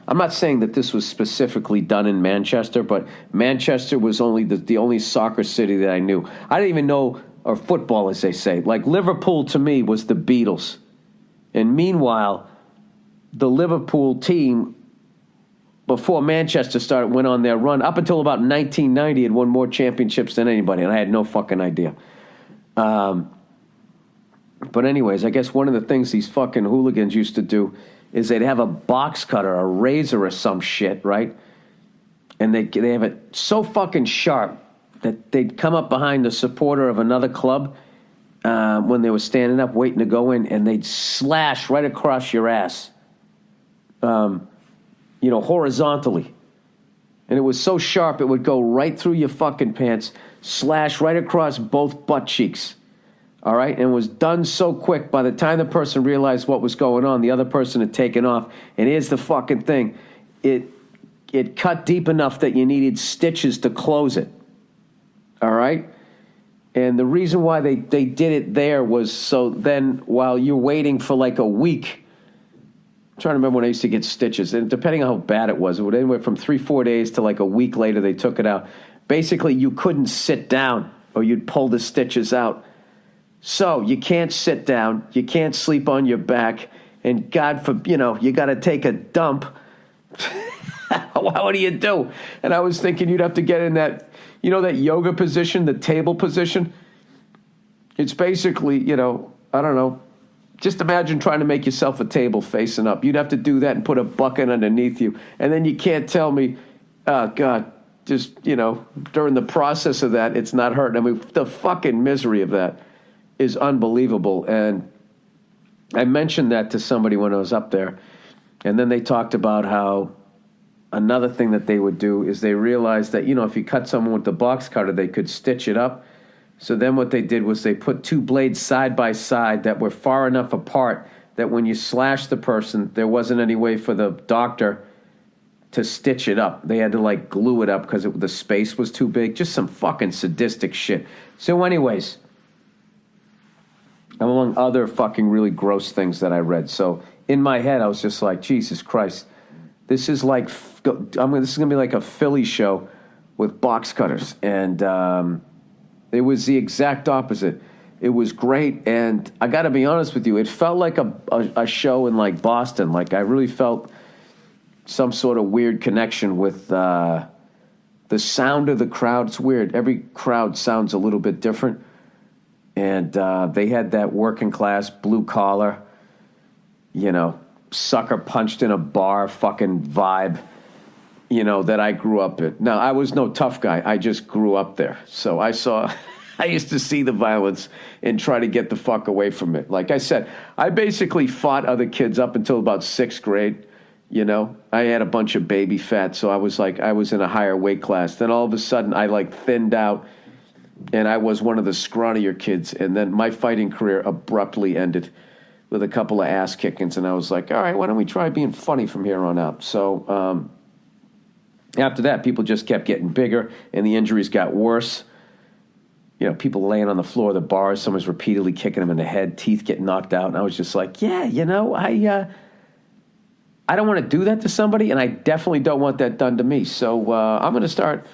I'm not saying that this was specifically done in Manchester, but Manchester was only the only soccer city that I knew. I didn't even know, or football as they say. Like Liverpool to me was the Beatles. And meanwhile, the Liverpool team, before Manchester went on their run, up until about 1990, had won more championships than anybody, and I had no fucking idea. But anyways, I guess one of the things these fucking hooligans used to do is they'd have a box cutter, a razor or some shit, right? And they have it so fucking sharp that they'd come up behind the supporter of another club when they were standing up waiting to go in, and they'd slash right across your ass, horizontally. And it was so sharp it would go right through your fucking pants, slash right across both butt cheeks. All right, and it was done so quick. By the time the person realized what was going on, the other person had taken off. And here's the fucking thing: it cut deep enough that you needed stitches to close it. All right, and the reason why they did it there was so then while you're waiting for like a week. I'm trying to remember when I used to get stitches, and depending on how bad it was anywhere from 3-4 days to like a week later they took it out. Basically, you couldn't sit down or you'd pull the stitches out. So you can't sit down, you can't sleep on your back, and God forbid, you got to take a dump. What do you do? And I was thinking you'd have to get in that, that yoga position, the table position. It's basically, I don't know. Just imagine trying to make yourself a table facing up. You'd have to do that and put a bucket underneath you. And then you can't tell me, oh, God, just, during the process of that, it's not hurting. I mean, the fucking misery of that is unbelievable. And I mentioned that to somebody when I was up there. And then they talked about how another thing that they would do is they realized that, if you cut someone with the box cutter, they could stitch it up. So then what they did was they put two blades side by side that were far enough apart that when you slashed the person, there wasn't any way for the doctor to stitch it up. They had to glue it up because the space was too big. Just some fucking sadistic shit. So anyways, among other fucking really gross things that I read. So in my head, I was just like, Jesus Christ, this is this is gonna be like a Philly show with box cutters, and it was the exact opposite. It was great, and I got to be honest with you, it felt like a show in Boston. I really felt some sort of weird connection with the sound of the crowd. It's weird. Every crowd sounds a little bit different. And they had that working class, blue collar, sucker punched in a bar fucking vibe, that I grew up in. Now, I was no tough guy. I just grew up there. So I used to see the violence and try to get the fuck away from it. Like I said, I basically fought other kids up until about 6th grade. I had a bunch of baby fat, so I was in a higher weight class. Then all of a sudden, I thinned out. And I was one of the scrawnier kids. And then my fighting career abruptly ended with a couple of ass kickings. And I was like, all right, why don't we try being funny from here on out? So after that, people just kept getting bigger and the injuries got worse. people laying on the floor of the bars, someone's repeatedly kicking them in the head, teeth get knocked out. And I was just like, yeah, I don't want to do that to somebody, and I definitely don't want that done to me. So I'm going to start,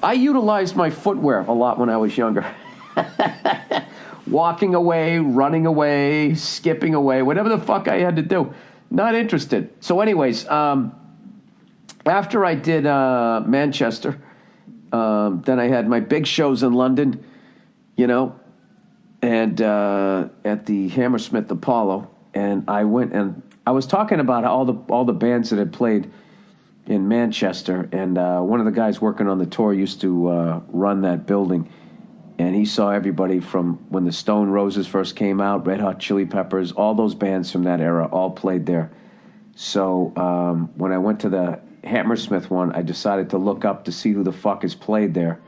I utilized my footwear a lot when I was younger. Walking away, running away, skipping away, whatever the fuck I had to do. Not interested. So anyways, after I did Manchester, then I had my big shows in London, and at the Hammersmith Apollo, and I went and I was talking about all the bands that had played in Manchester, and one of the guys working on the tour used to run that building, and he saw everybody from when the Stone Roses first came out, Red Hot Chili Peppers, all those bands from that era all played there. So when I went to the Hammersmith one, I decided to look up to see who the fuck has played there.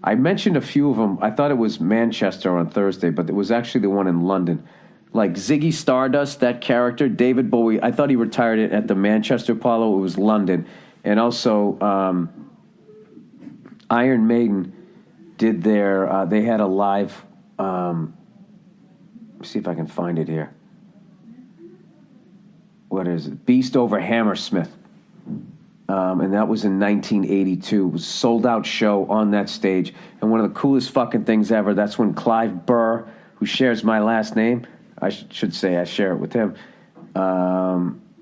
I mentioned a few of them. I thought it was Manchester on Thursday, but it was actually the one in London. Like Ziggy Stardust, that character, David Bowie, I thought he retired it at the Manchester Apollo. It was London. And also Iron Maiden did they had a live, let me see if I can find it here. What is it? Beast over Hammersmith. And that was in 1982. It was a sold-out show on that stage. And one of the coolest fucking things ever, that's when Clive Burr, who shares my last name, I should say I share it with him,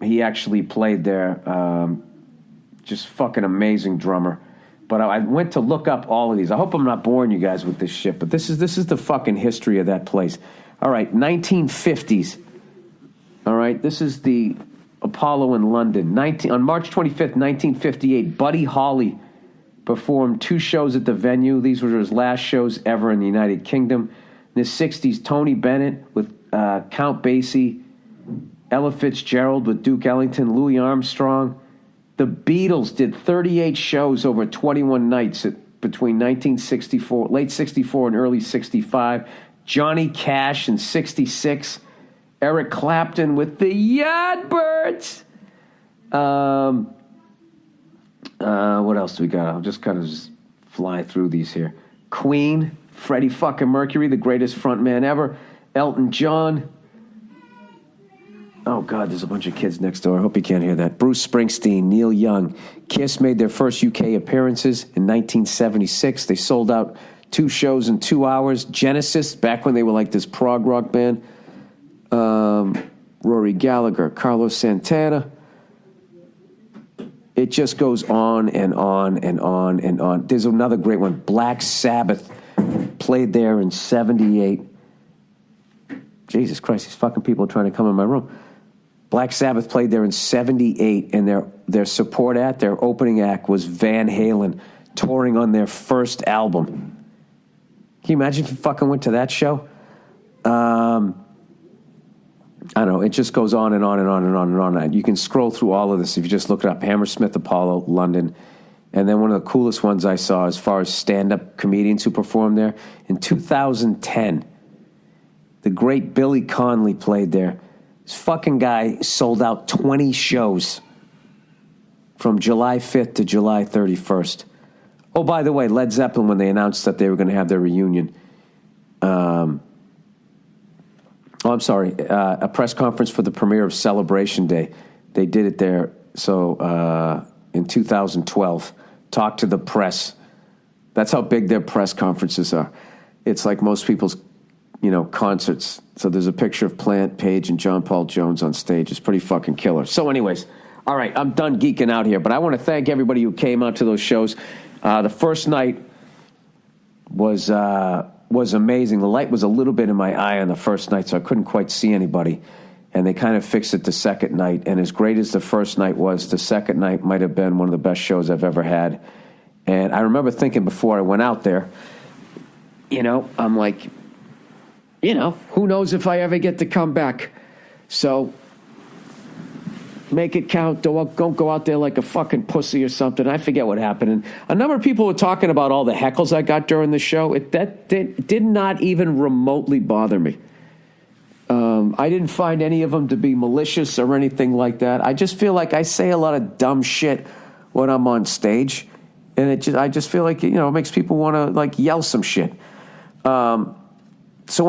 he actually played there. Just fucking amazing drummer. But I went to look up all of these. I hope I'm not boring you guys with this shit, but this is the fucking history of that place. All right, 1950s. All right, this is the Apollo in London. On March 25th, 1958, Buddy Holly performed 2 shows at the venue. These were his last shows ever in the United Kingdom. In the 60s, Tony Bennett with Count Basie, Ella Fitzgerald with Duke Ellington, Louis Armstrong. The Beatles did 38 shows over 21 nights between 1964, late 64 and early 65. Johnny Cash in 66. Eric Clapton with the Yardbirds. What else do we got? I'll just kind of fly through these here. Queen, Freddie fucking Mercury, the greatest frontman ever. Elton John. Oh, God, there's a bunch of kids next door. I hope you can't hear that. Bruce Springsteen, Neil Young. Kiss made their first UK appearances in 1976. They sold out 2 shows in 2 hours. Genesis, back when they were like this prog rock band. Rory Gallagher, Carlos Santana. It just goes on and on and on and on. There's another great one. Black Sabbath played there in 78. Jesus Christ, these fucking people are trying to come in my room. Black Sabbath played there in 78, and their support act, their opening act was Van Halen, touring on their first album. Can you imagine if you fucking went to that show? I don't know. It just goes on and on and on and on and on. You can scroll through all of this if you just look it up. Hammersmith Apollo, London. And then one of the coolest ones I saw as far as stand-up comedians who performed there, in 2010, the great Billy Connolly played there. This fucking guy sold out 20 shows from July 5th to July 31st. Oh, by the way, Led Zeppelin, when they announced that they were going to have their reunion, a press conference for the premiere of Celebration Day. They did it there. So in 2012, talked to the press. That's how big their press conferences are. It's like most people's, concerts. So there's a picture of Plant, Page, and John Paul Jones on stage. It's pretty fucking killer. So anyways, all right, I'm done geeking out here, but I want to thank everybody who came out to those shows. The first night was amazing. The light was a little bit in my eye on the first night, so I couldn't quite see anybody. And they kind of fixed it the second night. And as great as the first night was, the second night might have been one of the best shows I've ever had. And I remember thinking before I went out there, I'm like, who knows if I ever get to come back. So make it count. Don't go out there like a fucking pussy or something. I forget what happened. And a number of people were talking about all the heckles I got during the show. That did not even remotely bother me. I didn't find any of them to be malicious or anything like that. I just feel like I say a lot of dumb shit when I'm on stage. And I just feel like, it makes people want to like yell some shit. So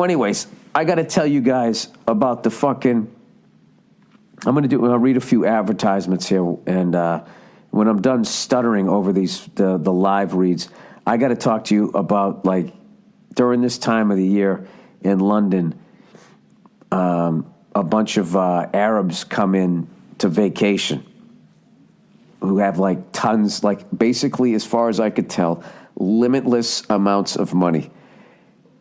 anyways, I got to tell you guys about the fucking, I'll read a few advertisements here. And when I'm done stuttering over the live reads, I got to talk to you about, like, during this time of the year in London, a bunch of Arabs come in to vacation who have like tons, like basically, as far as I could tell, limitless amounts of money.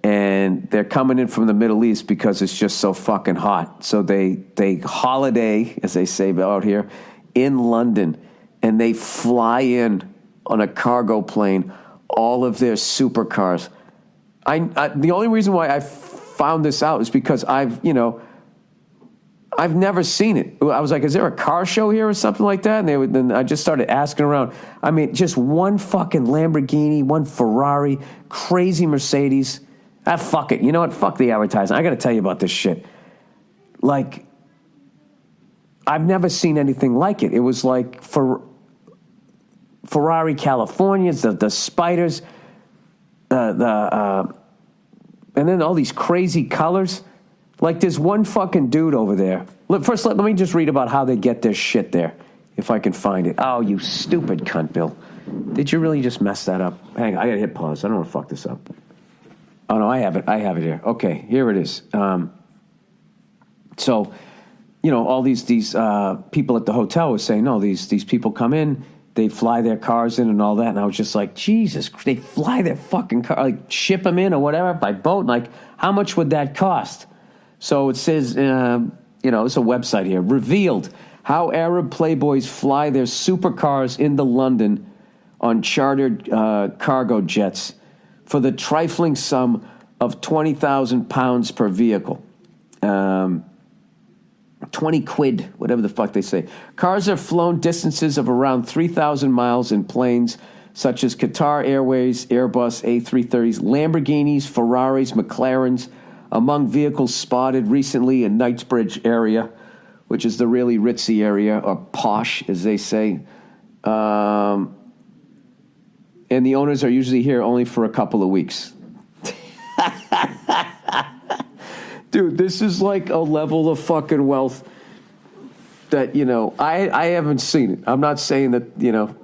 And they're coming in from the Middle East because it's just so fucking hot. So they holiday, as they say out here, in London, and they fly in on a cargo plane all of their supercars. The only reason why I found this out is because I've never seen it. I was like, is there a car show here or something like that? And then I just started asking around. I mean, just one fucking Lamborghini, one Ferrari, crazy Mercedes. Fuck it. You know what? Fuck the advertising. I got to tell you about this shit. Like, I've never seen anything like it. It was like Ferrari Californias, the Spiders, and then all these crazy colors. Like, there's one fucking dude over there. First, let me just read about how they get their shit there, if I can find it. Oh, you stupid cunt, Bill. Did you really just mess that up? Hang on, I gotta hit pause. I don't want to fuck this up. Oh, no, I have it. I have it here. Okay, here it is. So, all these people at the hotel were saying, no, these people come in, they fly their cars in and all that. And I was just like, Jesus, they fly their fucking car, like ship them in or whatever by boat. Like, how much would that cost? So it says, it's a website here. Revealed how Arab playboys fly their supercars into London on chartered cargo jets for the trifling sum of £20,000 per vehicle. 20 quid, whatever the fuck they say. Cars are flown distances of around 3,000 miles in planes such as Qatar Airways, Airbus, A330s, Lamborghinis, Ferraris, McLarens, among vehicles spotted recently in Knightsbridge area, which is the really ritzy area, or posh, as they say. And the owners are usually here only for a couple of weeks. Dude, this is like a level of fucking wealth that, I haven't seen it. I'm not saying that,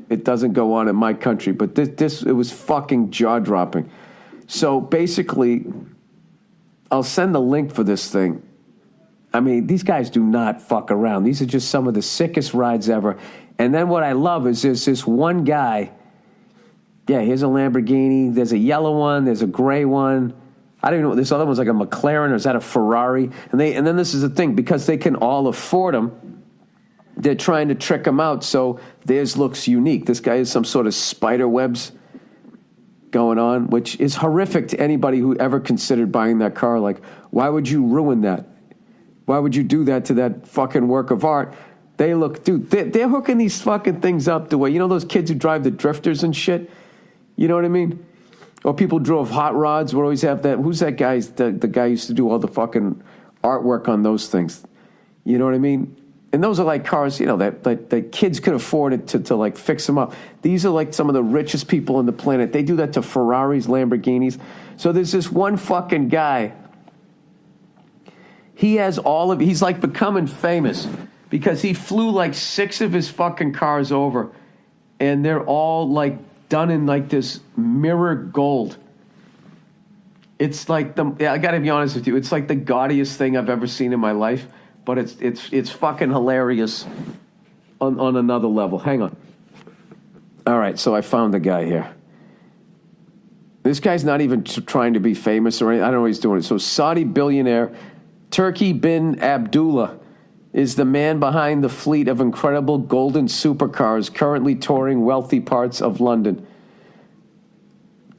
it doesn't go on in my country, but it was fucking jaw-dropping. So basically, I'll send the link for this thing. I mean, these guys do not fuck around. These are just some of the sickest rides ever. And then what I love is there's this one guy. Yeah, here's a Lamborghini. There's a yellow one. There's a gray one. I don't even know. This other one's like a McLaren, or is that a Ferrari? And then this is the thing. Because they can all afford them, they're trying to trick them out so theirs looks unique. This guy has some sort of spider webs going on, which is horrific to anybody who ever considered buying that car. Like, why would you ruin that? Why would you do that to that fucking work of art? They look, dude, they're hooking these fucking things up the way, those kids who drive the drifters and shit? You know what I mean? Or people drove hot rods, would always have that. Who's that guy? The guy who used to do all the fucking artwork on those things. You know what I mean? And those are like cars, that kids could afford it to like fix them up. These are like some of the richest people on the planet. They do that to Ferraris, Lamborghinis. So there's this one fucking guy. He's like becoming famous because he flew like 6 of his fucking cars over, and they're all like done in like this mirror gold. It's like I gotta be honest with you, it's like the gaudiest thing I've ever seen in my life, but it's fucking hilarious on another level. Hang on. All right, so I found the guy here. This guy's not even trying to be famous or anything. I don't know what he's doing. So Saudi billionaire Turki bin Abdullah is the man behind the fleet of incredible golden supercars currently touring wealthy parts of London.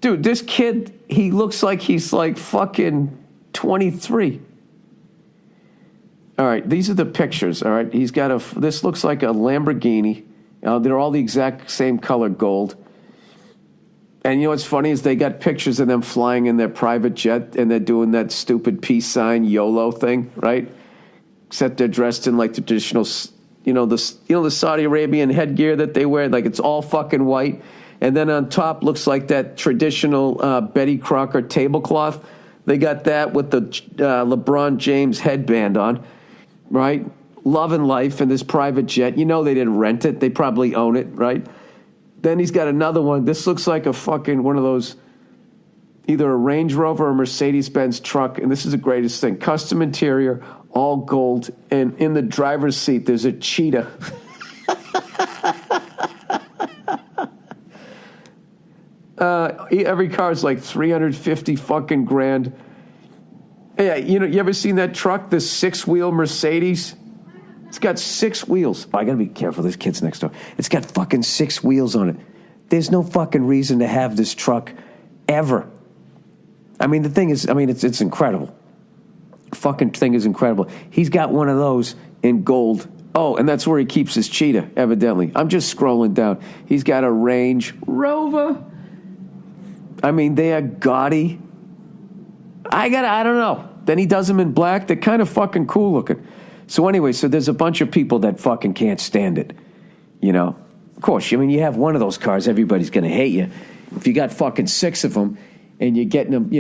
Dude, this kid, he looks like he's like fucking 23. All right, these are the pictures, all right? This looks like a Lamborghini. They're all the exact same color gold. And what's funny is they got pictures of them flying in their private jet, and they're doing that stupid peace sign YOLO thing, right? Except they're dressed in like traditional, the Saudi Arabian headgear that they wear, like it's all fucking white. And then on top looks like that traditional Betty Crocker tablecloth. They got that with the LeBron James headband on, right? Loving life in this private jet. You know they didn't rent it. They probably own it, right? Then he's got another one. This looks like a fucking one of those, either a Range Rover or Mercedes-Benz truck. And this is the greatest thing. Custom interior, all gold. And in the driver's seat, there's a cheetah. Every car is like 350 fucking grand. Yeah, you ever seen that truck, this 6-wheel Mercedes? It's got 6 wheels. Oh, I gotta be careful, this kid's next door. It's got fucking 6 wheels on it. There's no fucking reason to have this truck ever. I mean, the thing is, it's incredible. Fucking thing is incredible. He's got one of those in gold. Oh, and that's where he keeps his cheetah, evidently. I'm just scrolling down. He's got a Range Rover. I mean, they are gaudy. I don't know. Then he does them in black. They're kind of fucking cool looking. So anyway, there's a bunch of people that fucking can't stand it. Of course, you have one of those cars, everybody's going to hate you. If you got fucking 6 of them and you're getting them,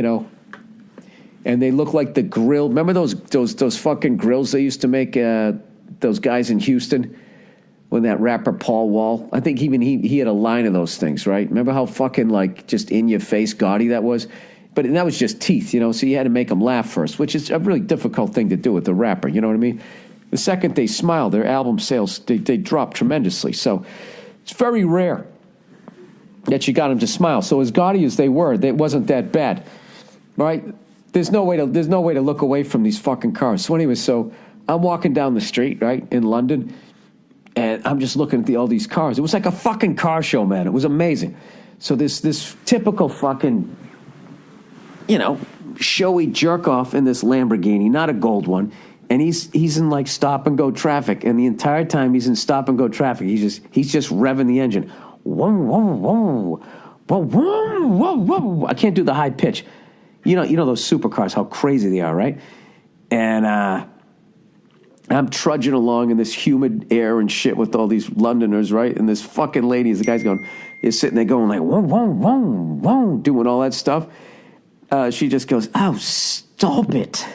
and they look like the grill. Remember those fucking grills they used to make, those guys in Houston? When that rapper Paul Wall, I think even he had a line of those things, right? Remember how fucking just in your face gaudy that was? But that was just teeth, so you had to make them laugh first, which is a really difficult thing to do with a rapper, you know what I mean? The second they smile, their album sales, they drop tremendously. So it's very rare that you got them to smile. So as gaudy as they were, it wasn't that bad, right? There's no way to look away from these fucking cars. So anyway, I'm walking down the street, right, in London, and I'm just looking at all these cars. It was like a fucking car show, man. It was amazing. So this typical fucking, showy jerk off in this Lamborghini, not a gold one, and he's in like stop and go traffic, and the entire time he's in stop and go traffic, he's just revving the engine. Whoa, whoa, whoa, whoa, whoa, whoa, whoa. I can't do the high pitch. You know those supercars, how crazy they are, right? And I'm trudging along in this humid air and shit with all these Londoners, right? And this fucking lady, the guy's is sitting there going like, whoa, whoa, whoa, whoa, doing all that stuff. She just goes, oh, stop it.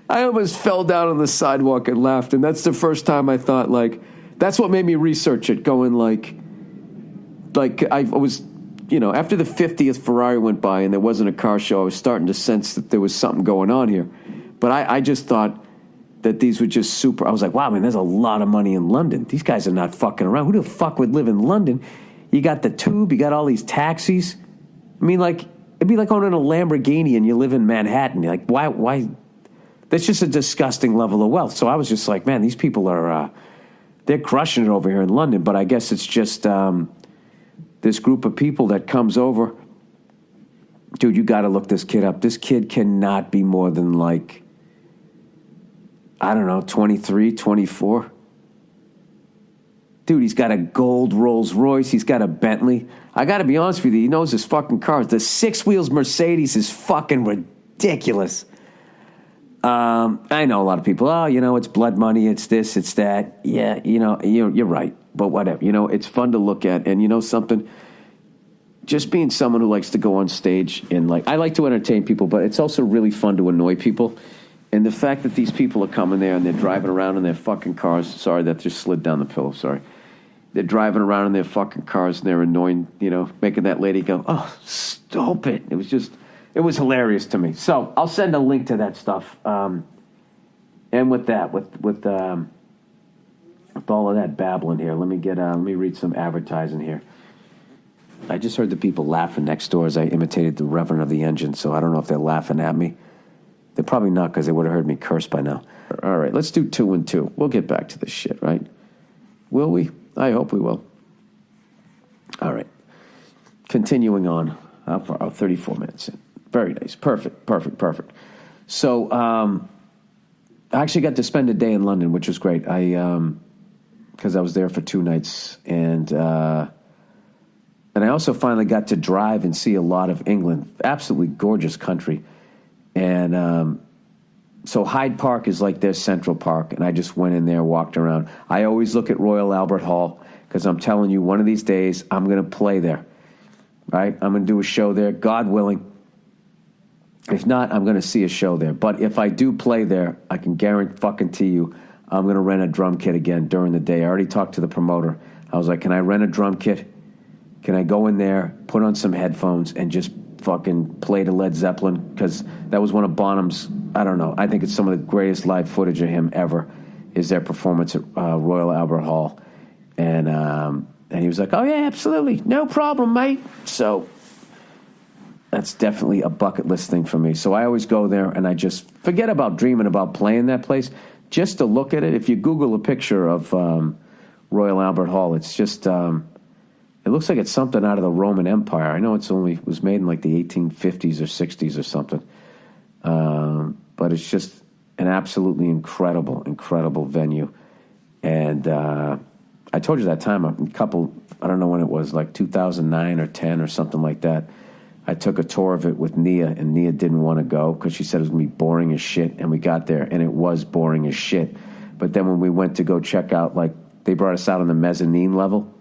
I almost fell down on the sidewalk and laughed. And that's the first time I thought, that's what made me research it, going I was, after the 50th Ferrari went by and there wasn't a car show, I was starting to sense that there was something going on here. But I just thought that these were just super. I was like, wow, man, there's a lot of money in London. These guys are not fucking around. Who the fuck would live in London? You got the tube, you got all these taxis. I mean, it'd be like owning a Lamborghini and you live in Manhattan. You're like, why? That's just a disgusting level of wealth. So I was just like, man, these people are, they're crushing it over here in London. But I guess it's just this group of people that comes over. Dude, you got to look this kid up. This kid cannot be more than 23, 24. Dude, he's got a gold Rolls Royce. He's got a Bentley. I got to be honest with you. He knows his fucking cars. The 6 wheels Mercedes is fucking ridiculous. I know a lot of people, it's blood money. It's this, it's that. Yeah, you're right. But whatever. It's fun to look at. And something? Just being someone who likes to go on stage and I like to entertain people, but it's also really fun to annoy people. And the fact that these people are coming there and they're driving around in their fucking cars. Sorry, that just slid down the pillow. Sorry. They're driving around in their fucking cars and they're annoying, making that lady go, oh, stop it. It was hilarious to me. So I'll send a link to that stuff. And with that, with all of that babbling here, let me read some advertising here. I just heard the people laughing next door as I imitated the revving of the engine, so I don't know if they're laughing at me. They're probably not, because they would have heard me curse by now. All right, let's do 2 and 2. We'll get back to this shit, right? Will we? I hope we will. All right. Continuing on. How far? 34 minutes in. Very nice. Perfect. So, I actually got to spend a day in London, which was great. Because I was there for 2 nights, and I also finally got to drive and see a lot of England. Absolutely gorgeous country. And So Hyde Park is like their Central Park, and I just went in there, walked around. I always look at Royal Albert Hall because I'm telling you, one of these days I'm going to play there, right? I'm going to do a show there, God willing. If not, I'm going to see a show there. But if I do play there, I can guarantee you I'm going to rent a drum kit again during the day. I already talked to the promoter. I was like, can I rent a drum kit? Can I go in there, put on some headphones, and just fucking play to Led Zeppelin? Because that was one of Bonham's, I don't know, I think it's some of the greatest live footage of him ever, is their performance at Royal Albert Hall. And he was like, oh, yeah, absolutely. No problem, mate. So that's definitely a bucket list thing for me. So I always go there, and I just forget about dreaming about playing that place. Just to look at it, if you Google a picture of Royal Albert Hall, it's just... it looks like it's something out of the Roman Empire. I know it was made in like the 1850s or 60s or something. But it's just an absolutely incredible venue. And I told you that time, I don't know when it was, like 2009 or 10 or something like that. I took a tour of it with Nia, and Nia didn't want to go because she said it was going to be boring as shit. And we got there, and it was boring as shit. But then when we went to go check out, like, they brought us out on the mezzanine level.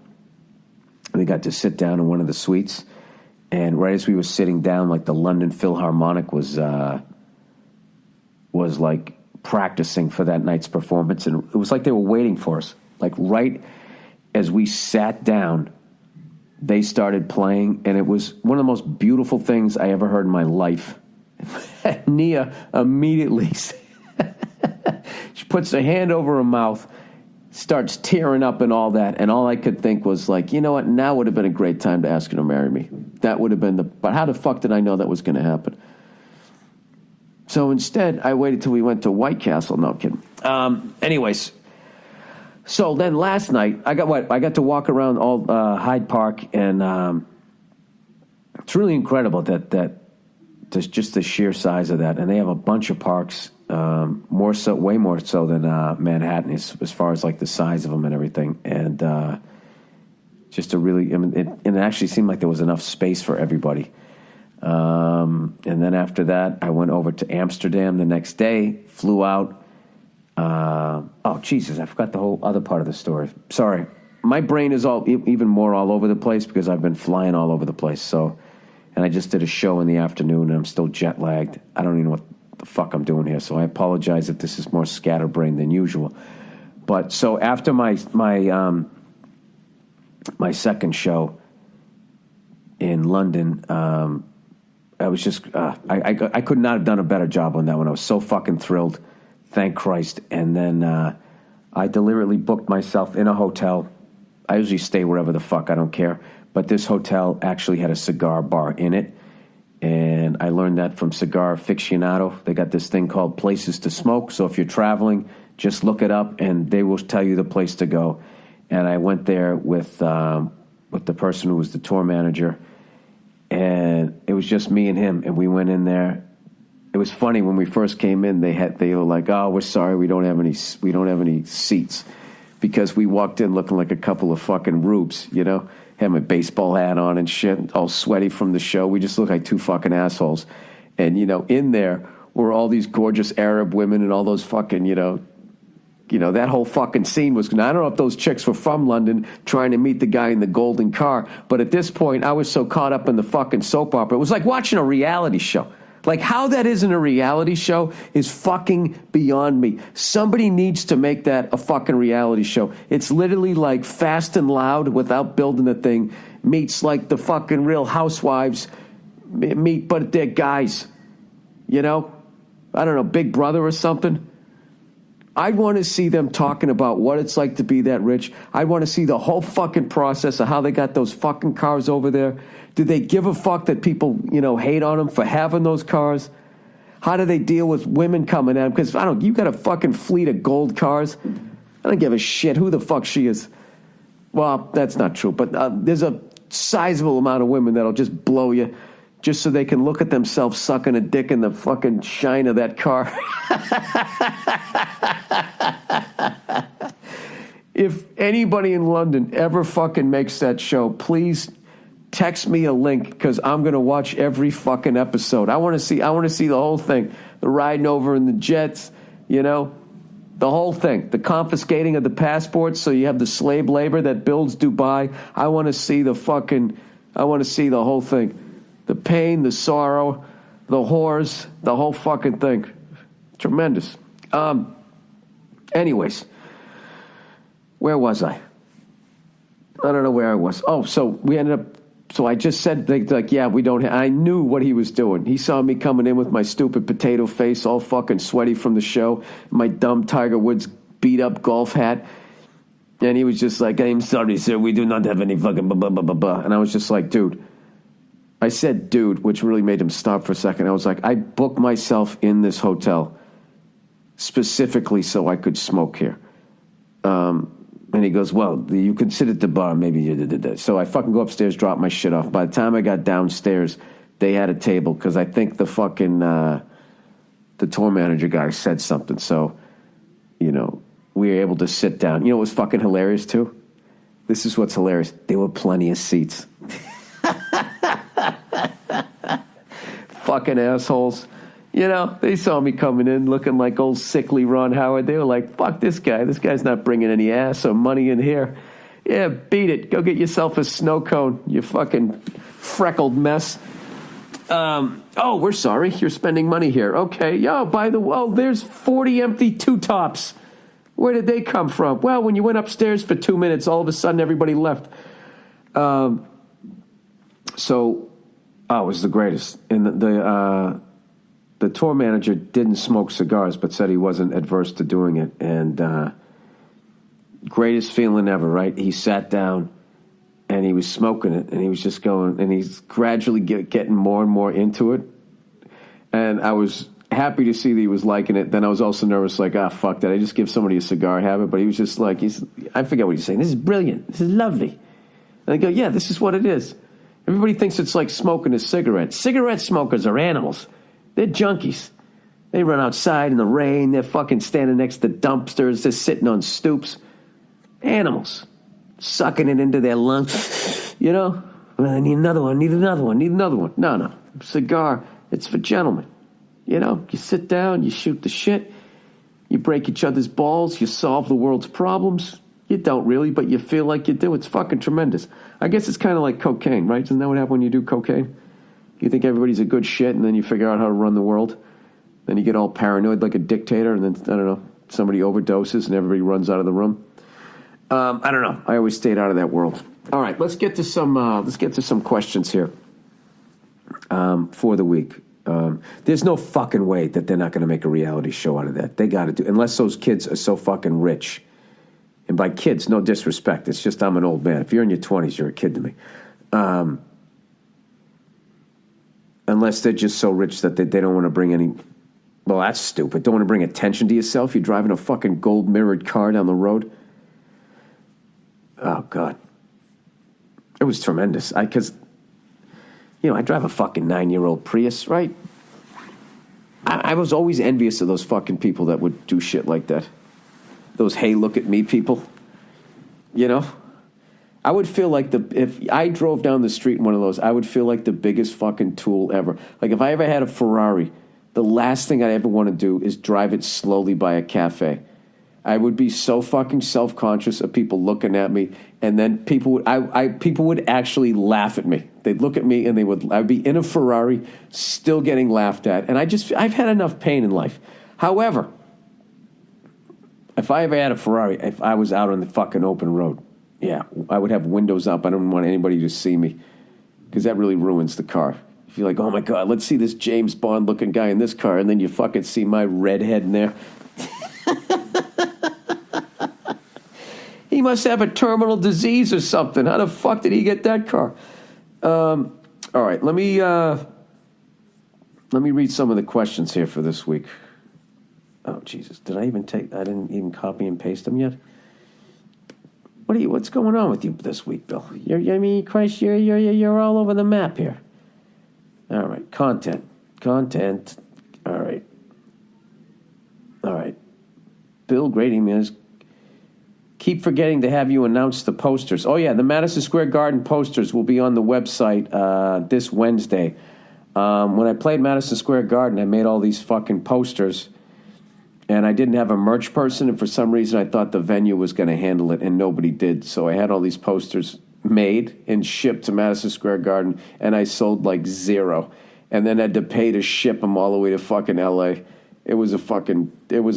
We got to sit down in one of the suites, and right as we were sitting down, like the London Philharmonic was like practicing for that night's performance, and it was like they were waiting for us. Like right as we sat down, they started playing, and it was one of the most beautiful things I ever heard in my life. Nia immediately, she puts her hand over her mouth, starts tearing up and all that, and all I could think was like, you know what, now would have been a great time to ask her to marry me. That would have been but how the fuck did I know that was going to happen? So instead, I waited till we went to White Castle. No, I'm kidding. Anyways, so then last night, I got to walk around all Hyde Park, and it's really incredible that just the sheer size of that, and they have a bunch of parks. Way more so than Manhattan as far as like the size of them and everything, and just a really, it actually seemed like there was enough space for everybody. And then after that, I went over to Amsterdam the next day, flew out. Oh Jesus, I forgot the whole other part of the story. Sorry, my brain is even more all over the place because I've been flying all over the place. So, and I just did a show in the afternoon, and I'm still jet lagged. I don't even know what the fuck I'm doing here, so I apologize if this is more scatterbrained than usual. But so after my second show in London, I was just I could not have done a better job on that one. I was so fucking thrilled, thank Christ. And then I deliberately booked myself in a hotel. I usually stay wherever the fuck, I don't care, but this hotel actually had a cigar bar in it. And I learned that from Cigar Aficionado. They got this thing called Places to Smoke. So if you're traveling, just look it up, and they will tell you the place to go. And I went there with the person who was the tour manager, and it was just me and him. And we went in there. It was funny when we first came in. They were like, "Oh, we're sorry, we don't have any seats," because we walked in looking like a couple of fucking rubes, you know. Had my baseball hat on and shit, all sweaty from the show. We just looked like two fucking assholes. And, you know, in there were all these gorgeous Arab women and all those fucking, you know, that whole fucking scene was, I don't know if those chicks were from London trying to meet the guy in the golden car, but at this point I was so caught up in the fucking soap opera. It was like watching a reality show. Like, how that isn't a reality show is fucking beyond me. Somebody needs to make that a fucking reality show. It's literally like Fast and Loud without building the thing meets like the fucking Real Housewives meet, but they're guys. You know? I don't know, Big Brother or something. I want to see them talking about what it's like to be that rich. I want to see the whole fucking process of how they got those fucking cars over there. Do they give a fuck that people, you know, hate on them for having those cars? How do they deal with women coming at them? Because, you got a fucking fleet of gold cars. I don't give a shit who the fuck she is. Well, that's not true, but there's a sizable amount of women that'll just blow you just so they can look at themselves sucking a dick in the fucking shine of that car. If anybody in London ever fucking makes that show, please text me a link because I'm going to watch every fucking episode. I want to see the whole thing. The riding over in the jets, the whole thing. The confiscating of the passports so you have the slave labor that builds Dubai. I want to see the whole thing. The pain, the sorrow, the whores, the whole fucking thing. Tremendous. Anyways, where was I? I don't know where I was. Oh, so I just said, yeah, we don't I knew what he was doing. He saw me coming in with my stupid potato face, all fucking sweaty from the show, my dumb Tiger Woods beat-up golf hat. And he was just like, I'm sorry, sir, we do not have any fucking blah, blah, blah, blah, blah. And I was just like, dude. I said dude, which really made him stop for a second. I was like, I booked myself in this hotel specifically so I could smoke here. And he goes, well, you could sit at the bar. Maybe you did that. So I fucking go upstairs, drop my shit off. By the time I got downstairs, they had a table because I think the fucking the tour manager guy said something. So, we were able to sit down. What was fucking hilarious, too? This is what's hilarious. There were plenty of seats. Fucking assholes. They saw me coming in looking like old sickly Ron Howard. They were like, fuck this guy. This guy's not bringing any ass or money in here. Yeah, beat it. Go get yourself a snow cone, you fucking freckled mess. Oh, we're sorry. You're spending money here. Okay. Yo, by the way, there's 40 empty two-tops. Where did they come from? Well, when you went upstairs for 2 minutes, all of a sudden everybody left. It was the greatest. And the tour manager didn't smoke cigars, but said he wasn't adverse to doing it. And greatest feeling ever, right? He sat down and he was smoking it, and he was just going, and he's gradually getting more and more into it. And I was happy to see that he was liking it. Then I was also nervous, like, fuck, did I just give somebody a cigar habit? But he was just like, I forget what he's saying. This is brilliant. This is lovely. And I go, yeah, this is what it is. Everybody thinks it's like smoking a cigarette. Cigarette smokers are animals. They're junkies. They run outside in the rain. They're fucking standing next to dumpsters. They're sitting on stoops. Animals. Sucking it into their lungs. Well, I need another one, need another one, need another one. No. Cigar, it's for gentlemen. You sit down, you shoot the shit. You break each other's balls. You solve the world's problems. You don't really, but you feel like you do. It's fucking tremendous. I guess it's kind of like cocaine, right? Isn't that what happens when you do cocaine? You think everybody's a good shit, and then you figure out how to run the world. Then you get all paranoid like a dictator, and then, I don't know, somebody overdoses and everybody runs out of the room. I don't know. I always stayed out of that world. All right, let's get to some questions here for the week. There's no fucking way that they're not going to make a reality show out of that. They got to do, unless those kids are so fucking rich. And by kids, no disrespect. It's just I'm an old man. If you're in your 20s, you're a kid to me. Unless they're just so rich that they don't want to bring any... Well, that's stupid. Don't want to bring attention to yourself. You're driving a fucking gold-mirrored car down the road. Oh, God. It was tremendous. Because, I drive a fucking 9-year-old Prius, right? I was always envious of those fucking people that would do shit like that. Those hey, look at me people. I would feel like if I drove down the street in one of those, I would feel like the biggest fucking tool ever. Like if I ever had a Ferrari, the last thing I ever want to do is drive it slowly by a cafe. I would be so fucking self-conscious of people looking at me, and then people would actually laugh at me. They'd look at me and I'd be in a Ferrari still getting laughed at. And I've had enough pain in life. However, if I ever had a Ferrari, if I was out on the fucking open road, yeah, I would have windows up. I don't want anybody to see me because that really ruins the car. If you're like, oh my God, let's see this James Bond looking guy in this car, and then you fucking see my redhead in there. He must have a terminal disease or something. How the fuck did he get that car? All right, let me read some of the questions here for this week. Oh Jesus, I didn't even copy and paste them yet. What's going on with you this week, Bill? You're all over the map here. All right, content. All right. Bill grading me as Keep forgetting to have you announce the posters. Oh, yeah, the Madison Square Garden posters will be on the website this Wednesday. When I played Madison Square Garden, I made all these fucking posters, and I didn't have a merch person, and for some reason I thought the venue was going to handle it, and nobody did. So I had all these posters made and shipped to Madison Square Garden, and I sold like 0. And then had to pay to ship them all the way to fucking L.A. It was a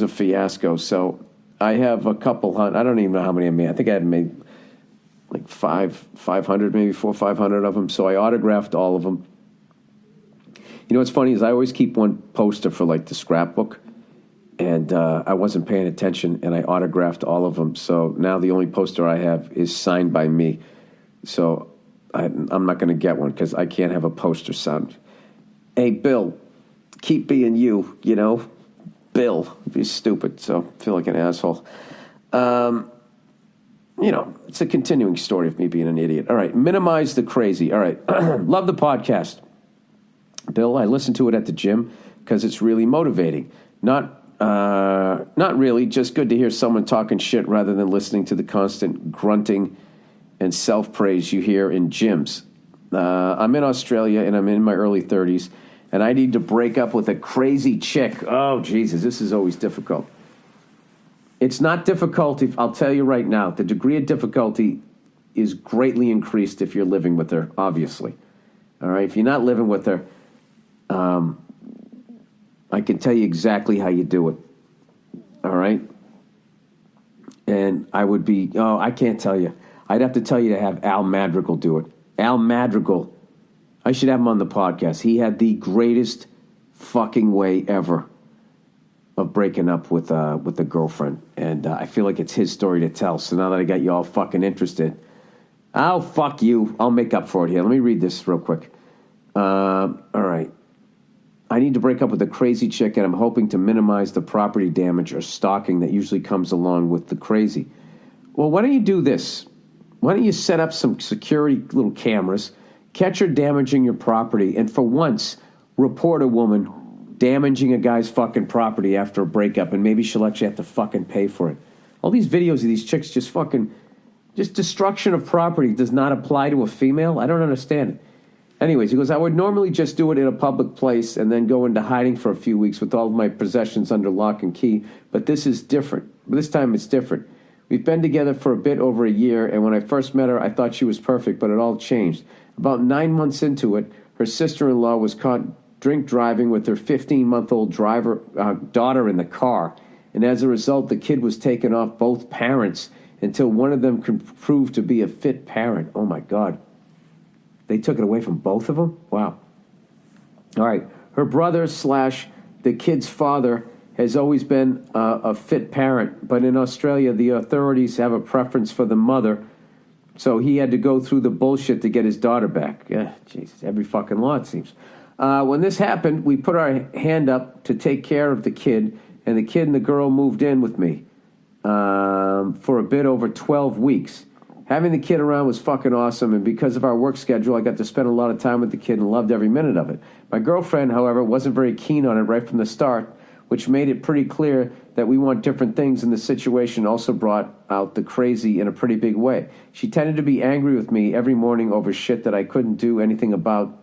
fiasco. So I have a couple hundred. I don't even know how many I made. I think I had made like 500, maybe 400 or 500 of them. So I autographed all of them. You know what's funny is I always keep one poster for like the scrapbook, and I wasn't paying attention, and I autographed all of them. So now the only poster I have is signed by me. So I'm not going to get one because I can't have a poster signed. Hey, Bill, keep being you, you know? Bill, be stupid, so I feel like an asshole. You know, it's a continuing story of me being an idiot. All right, minimize the crazy. All right, love the podcast. Bill, I listen to it at the gym because it's really motivating. Not really, just good to hear someone talking shit rather than listening to the constant grunting and self-praise you hear in gyms. I'm in Australia, and I'm in my early 30s, and I need to break up with a crazy chick. Oh, Jesus, this is always difficult. It's not difficult, I'll tell you right now. The degree of difficulty is greatly increased if you're living with her, obviously. All right? If you're not living with her, I can tell you exactly how you do it. All right? And I would be, I can't tell you. I'd have to tell you to have Al Madrigal do it. Al Madrigal, I should have him on the podcast. He had the greatest fucking way ever of breaking up with a girlfriend. And I feel like it's his story to tell. So now that I got you all fucking interested, oh, fuck you. I'll make up for it here. Let me read this real quick. All right. I need to break up with a crazy chick, and I'm hoping to minimize the property damage or stalking that usually comes along with the crazy. Well, why don't you do this? Why don't you set up some security little cameras, catch her damaging your property, and for once, report a woman damaging a guy's fucking property after a breakup, and maybe she'll actually have to fucking pay for it. All these videos of these chicks just destruction of property does not apply to a female? I don't understand it. Anyways, he goes, I would normally just do it in a public place and then go into hiding for a few weeks with all of my possessions under lock and key, but this is different. This time it's different. We've been together for a bit over a year, and when I first met her, I thought she was perfect, but it all changed. About 9 months into it, her sister-in-law was caught drink driving with her 15-month-old daughter in the car, and as a result, the kid was taken off both parents until one of them could prove to be a fit parent. Oh, my God. They took it away from both of them? Wow. All right. Her brother / the kid's father has always been a fit parent, but in Australia, the authorities have a preference for the mother, so he had to go through the bullshit to get his daughter back. Yeah, Jesus, every fucking law, it seems. When this happened, we put our hand up to take care of the kid, and the kid and the girl moved in with me for a bit over 12 weeks. Having the kid around was fucking awesome, and because of our work schedule, I got to spend a lot of time with the kid and loved every minute of it. My girlfriend, however, wasn't very keen on it right from the start, which made it pretty clear that we want different things, and the situation also brought out the crazy in a pretty big way. She tended to be angry with me every morning over shit that I couldn't do anything about,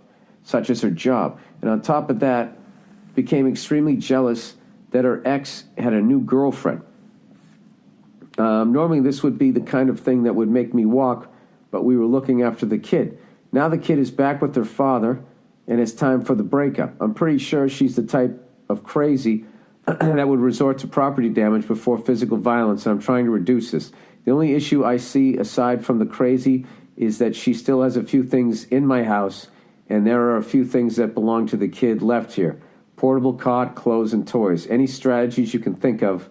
such as her job. And on top of that, became extremely jealous that her ex had a new girlfriend. Normally this would be the kind of thing that would make me walk, but we were looking after the kid. Now the kid is back with her father, and it's time for the breakup. I'm pretty sure she's the type of crazy that would resort to property damage before physical violence, and I'm trying to reduce this. The only issue I see, aside from the crazy, is that she still has a few things in my house, and there are a few things that belong to the kid left here. Portable cot, clothes, and toys. Any strategies you can think of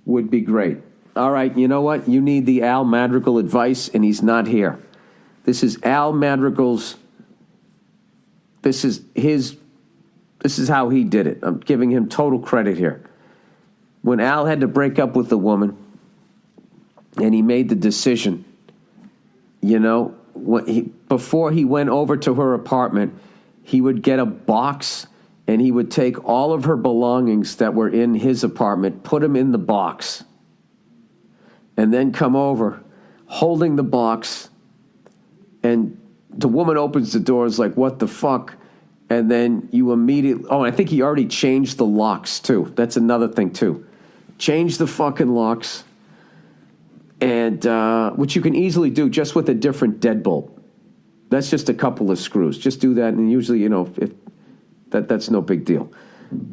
would be great. All right, you know what? You need the Al Madrigal advice, and he's not here. This is Al Madrigal's... This is how he did it. I'm giving him total credit here. When Al had to break up with the woman, and he made the decision, before he went over to her apartment, he would get a box, and he would take all of her belongings that were in his apartment, put them in the box, and then come over holding the box, and the woman opens the door, is like, what the fuck? And then you immediately, I think he already changed the locks too. That's another thing too. Change the fucking locks, and which you can easily do just with a different deadbolt. That's just a couple of screws. Just do that, and usually, if that's no big deal.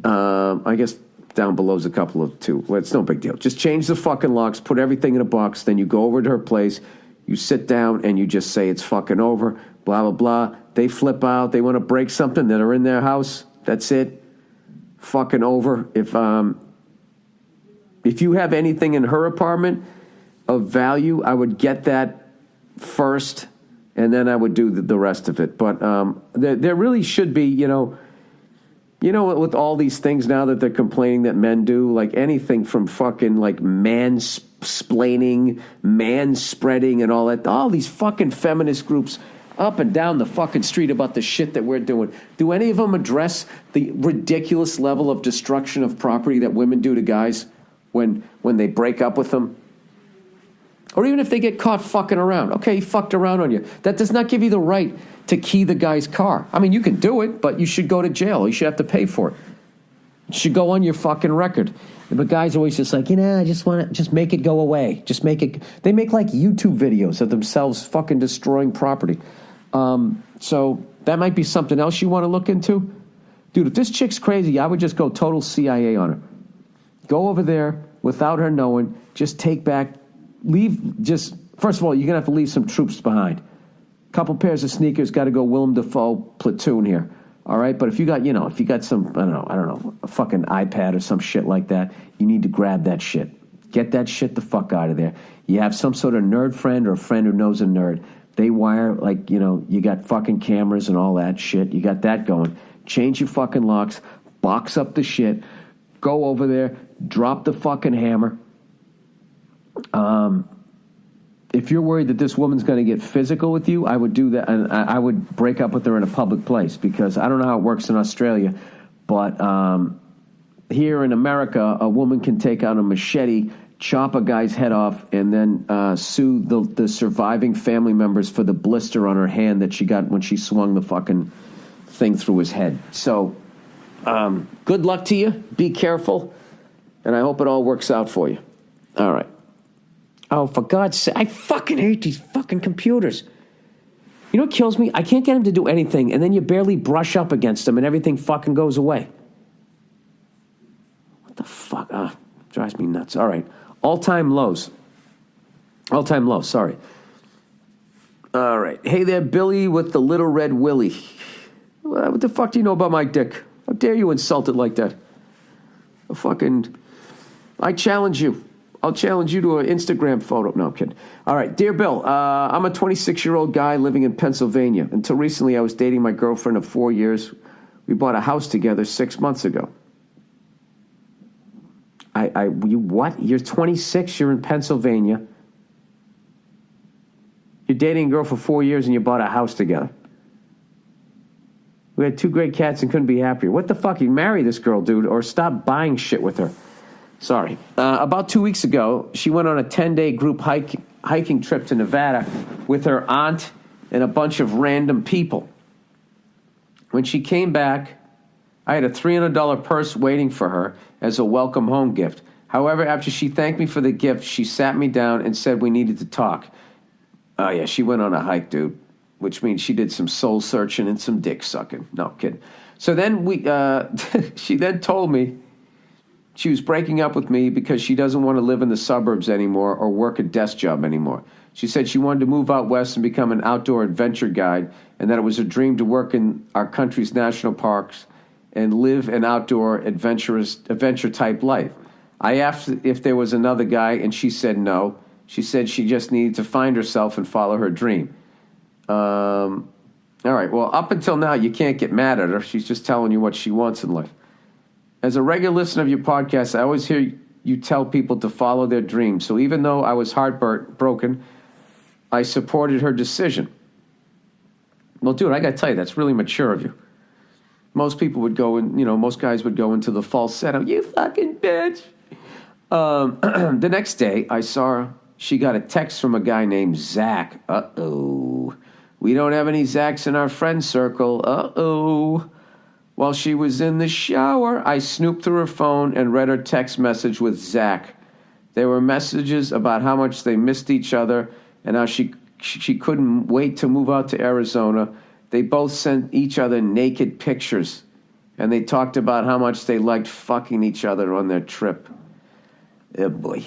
I guess down below is a couple of two. Well, it's no big deal. Just change the fucking locks, put everything in a box, then you go over to her place, you sit down, and you just say it's fucking over, blah, blah, blah. They flip out. They want to break something that are in their house. That's it. Fucking over. If you have anything in her apartment of value, I would get that first, and then I would do the rest of it. But there really should be, with all these things now that they're complaining that men do, like anything from fucking like mansplaining, man-spreading and all that, all these fucking feminist groups up and down the fucking street about the shit that we're doing. Do any of them address the ridiculous level of destruction of property that women do to guys when they break up with them? Or even if they get caught fucking around. Okay, he fucked around on you. That does not give you the right to key the guy's car. I mean, you can do it, but you should go to jail. You should have to pay for it. It should go on your fucking record. But guys always just like, I just want to just make it go away. Just make it. They make like YouTube videos of themselves fucking destroying property. So that might be something else you want to look into. Dude, if this chick's crazy, I would just go total CIA on her. Go over there without her knowing. Just take back. First of all, you're going to have to leave some troops behind. Couple pairs of sneakers, got to go Willem Dafoe platoon here. All right, but if you got some, I don't know, a fucking iPad or some shit like that, you need to grab that shit. Get that shit the fuck out of there. You have some sort of nerd friend or a friend who knows a nerd. They wire, you got fucking cameras and all that shit. You got that going. Change your fucking locks, box up the shit, go over there, drop the fucking hammer. If you're worried that this woman's going to get physical with you, I would do that, and I would break up with her in a public place, because I don't know how it works in Australia, but here in America, a woman can take out a machete, chop a guy's head off, and then sue the surviving family members for the blister on her hand that she got when she swung the fucking thing through his head. So, good luck to you. Be careful, and I hope it all works out for you. All right. Oh, for God's sake, I fucking hate these fucking computers. You know what kills me? I can't get them to do anything, and then you barely brush up against them, and everything fucking goes away. What the fuck? Drives me nuts. All right. All-time lows. All-time lows, sorry. All right. Hey there, Billy with the little red willy. What the fuck do you know about my dick? How dare you insult it like that? I challenge you. I'll challenge you to an Instagram photo. No, I'm kidding. All right. Dear Bill, I'm a 26-year-old guy living in Pennsylvania. Until recently, I was dating my girlfriend of 4 years. We bought a house together 6 months ago. You what? You're 26, you're in Pennsylvania. You're dating a girl for 4 years and you bought a house together. We had 2 great cats and couldn't be happier. What the fuck? You marry this girl, dude, or stop buying shit with her. Sorry. About 2 weeks ago, she went on a 10-day group hiking trip to Nevada with her aunt and a bunch of random people. When she came back, I had a $300 purse waiting for her as a welcome home gift. However, after she thanked me for the gift, she sat me down and said we needed to talk. Oh, yeah, she went on a hike, dude, which means she did some soul searching and some dick sucking. No, kidding. So then she then told me she was breaking up with me because she doesn't want to live in the suburbs anymore or work a desk job anymore. She said she wanted to move out west and become an outdoor adventure guide, and that it was her dream to work in our country's national parks and live an outdoor adventure-type life. I asked if there was another guy, and she said no. She said she just needed to find herself and follow her dream. All right, well, up until now, you can't get mad at her. She's just telling you what she wants in life. As a regular listener of your podcast, I always hear you tell people to follow their dreams. So even though I was heartbroken, I supported her decision. Well, dude, I got to tell you, that's really mature of you. Most people would go in, most guys would go into the falsetto, you fucking bitch. The next day, I saw she got a text from a guy named Zach. Uh-oh. We don't have any Zachs in our friend circle. Uh-oh. While she was in the shower, I snooped through her phone and read her text message with Zach. There were messages about how much they missed each other and how she couldn't wait to move out to Arizona. They both sent each other naked pictures, and they talked about how much they liked fucking each other on their trip. Oh, boy.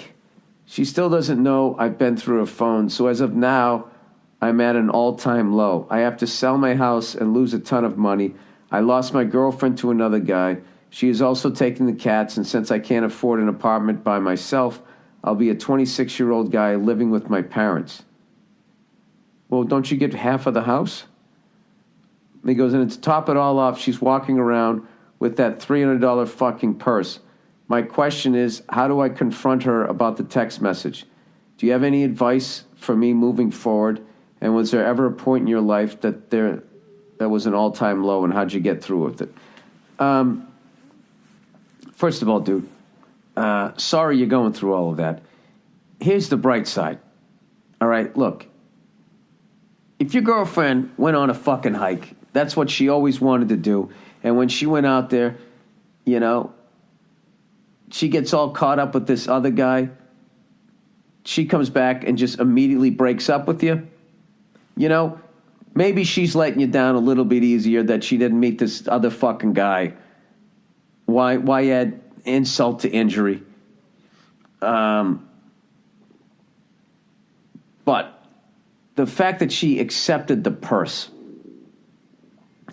She still doesn't know I've been through her phone, so as of now, I'm at an all-time low. I have to sell my house and lose a ton of money. I lost my girlfriend to another guy. She is also taking the cats, and since I can't afford an apartment by myself, I'll be a 26-year-old guy living with my parents. Well, don't you get half of the house? And he goes, and to top it all off, she's walking around with that $300 fucking purse. My question is, how do I confront her about the text message? Do you have any advice for me moving forward? And was there ever a point in your life that was an all-time low, and how'd you get through with it? First of all, dude, sorry you're going through all of that. Here's the bright side. All right, look. If your girlfriend went on a fucking hike, that's what she always wanted to do. And when she went out there, you know, she gets all caught up with this other guy. She comes back and just immediately breaks up with you. You know, maybe she's letting you down a little bit easier that she didn't meet this other fucking guy. Why add insult to injury? But the fact that she accepted the purse,